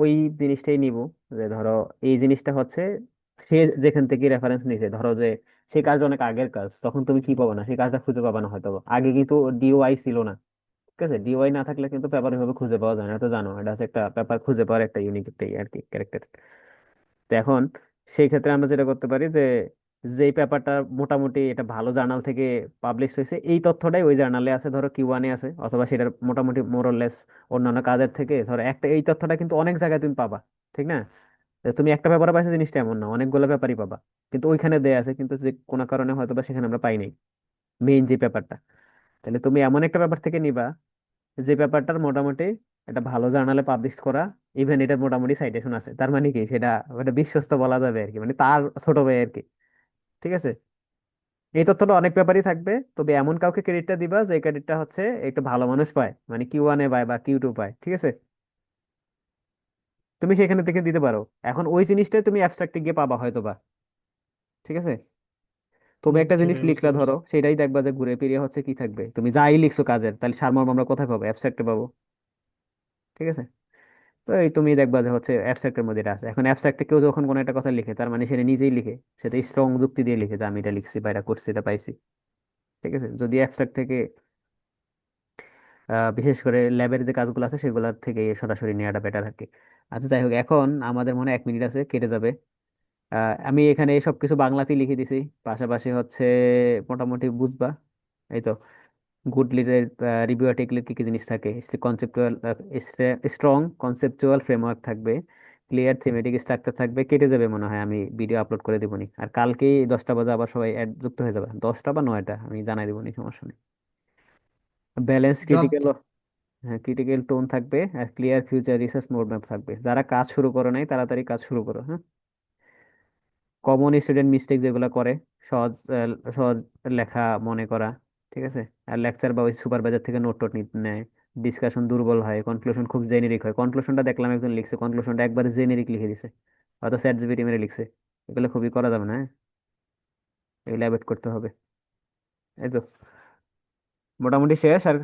ওই জিনিসটাই নিব, যে ধরো এই জিনিসটা হচ্ছে সে যেখান থেকে রেফারেন্স নিছে, ধরো যে সেই কাজটা অনেক আগের কাজ, তখন তুমি কি পাবা না, সেই কাজটা খুঁজে পাবা না হয়তো। আগে কিন্তু ডিওআই ছিল না। ঠিক আছে, ডিওয়াই না থাকলে কিন্তু পেপার এভাবে খুঁজে পাওয়া যায় না, তো জানো এটা হচ্ছে একটা পেপার খুঁজে পাওয়ার একটা ইউনিক একটা আর কি ক্যারেক্টার। তো এখন সেই ক্ষেত্রে আমরা যেটা করতে পারি, যে যেই পেপারটা মোটামুটি এটা ভালো জার্নাল থেকে পাবলিশ হয়েছে, এই তথ্যটাই ওই জার্নালে আছে, ধরো কিউ1-এ আছে, অথবা সেটার মোটামুটি মোরলেস অন্যান্য কাজের থেকে ধরো একটা, এই তথ্যটা কিন্তু অনেক জায়গায় তুমি পাবা। ঠিক না, যে তুমি একটা পেপারে পাইছো জিনিসটা এমন না, অনেকগুলো পেপারই পাবা, কিন্তু ওইখানে দেয়া আছে, কিন্তু যে কোনো কারণে হয়তো বা সেখানে আমরা পাই নাই মেইন যে পেপারটা। তাহলে তুমি এমন একটা পেপার থেকে নিবা যে ব্যাপারটার মোটামুটি একটা ভালো জার্নালে পাবলিশ করা, ইভেন এটা মোটামুটি সাইটেশন আছে, তার মানে কি সেটা ওটা বিশ্বস্ত বলা যাবে আর কি, মানে তার ছোট ভাই আর কি। ঠিক আছে, এই তথ্যটা অনেক ব্যাপারই থাকবে, তবে এমন কাউকে ক্রেডিটটা দিবা যে ক্রেডিটটা হচ্ছে একটু ভালো মানুষ পায়, মানে কিউ1-এ পায় বা কিউ2 পায়। ঠিক আছে, তুমি সেখানে থেকে দিতে পারো। এখন ওই জিনিসটাই তুমি অ্যাবস্ট্রাক্টে গিয়ে পাবা হয়তো বা। ঠিক আছে, তুমি একটা জি জিনিস ভাই, বুঝতে লিখলা ধরো, পারছি। সেটাই দেখবা যে ঘুরে ফিরে হচ্ছে কি থাকবে, তুমি যাই লিখছো কাজের, তাহলে সারমর্ম আমরা কোথায় পাবো, অ্যাবস্ট্রাক্টে পাবো। ঠিক আছে, তো এই তুমি দেখবা যে হচ্ছে অ্যাবস্ট্রাক্টের মধ্যে এটা আছে। এখন অ্যাবস্ট্রাক্টে কেউ যখন কোনো একটা কথা লিখে, তার মানে সে নিজেই লিখে, সেটা স্ট্রং যুক্তি দিয়ে লিখে যে আমি এটা লিখছি বা এটা করছি, এটা পাইছি। ঠিক আছে, যদি অ্যাবস্ট্রাক্ট থেকে বিশেষ করে ল্যাবের যে কাজগুলো আছে সেগুলোর থেকে সরাসরি নেওয়াটা বেটার আর কি। আচ্ছা যাই হোক, এখন আমাদের মনে হয় 1 মিনিট আছে, কেটে যাবে। আমি এখানে সবকিছু বাংলাতেই লিখে দিছি, পাশাপাশি হচ্ছে মোটামুটি বুঝবা। এই তো, গুড লিডের রিভিউ আর্টিকেলে কি কি জিনিস থাকে, কনসেপচুয়াল, স্ট্রং কনসেপচুয়াল ফ্রেমওয়ার্ক থাকবে, ক্লিয়ার থিমেটিক স্ট্রাকচার থাকবে। কেটে যাবে মনে হয়, আমি ভিডিও আপলোড করে দেবনি। আর কালকেই 10টা বাজে আবার সবাই অ্যাড যুক্ত হয়ে যাবে, 10টা বা 9টা, আমি জানাই দেবনি, সমস্যা নেই। ব্যালেন্স রাত। ক্রিটিক্যাল, হ্যাঁ ক্রিটিক্যাল টোন থাকবে, আর ক্লিয়ার ফিউচার রিসার্চ রোডম্যাপ থাকবে। যারা কাজ শুরু করো নাই তাড়াতাড়ি কাজ শুরু করো, হ্যাঁ। কমন স্টুডেন্ট মিস্টেক যেগুলো করে, সহজ সহজ লেখা মনে করা। ঠিক আছে, আর লেকচার বা ওই সুপারভাইজার থেকে নোট টোট নেয়। ডিসকাশন দুর্বল হয়, কনক্লুশন খুব জেনেরিক হয়। কনক্লুশনটা দেখলাম একজন লিখছে, কনক্লুশনটা একবারে জেনেরিক লিখে দিছে, হয়তো চ্যাট জিপিটি মেরে লিখছে। এগুলো খুবই করা যাবে না, হ্যাঁ, এগুলো অ্যাভয়েড করতে হবে। এই তো মোটামুটি শেষ আর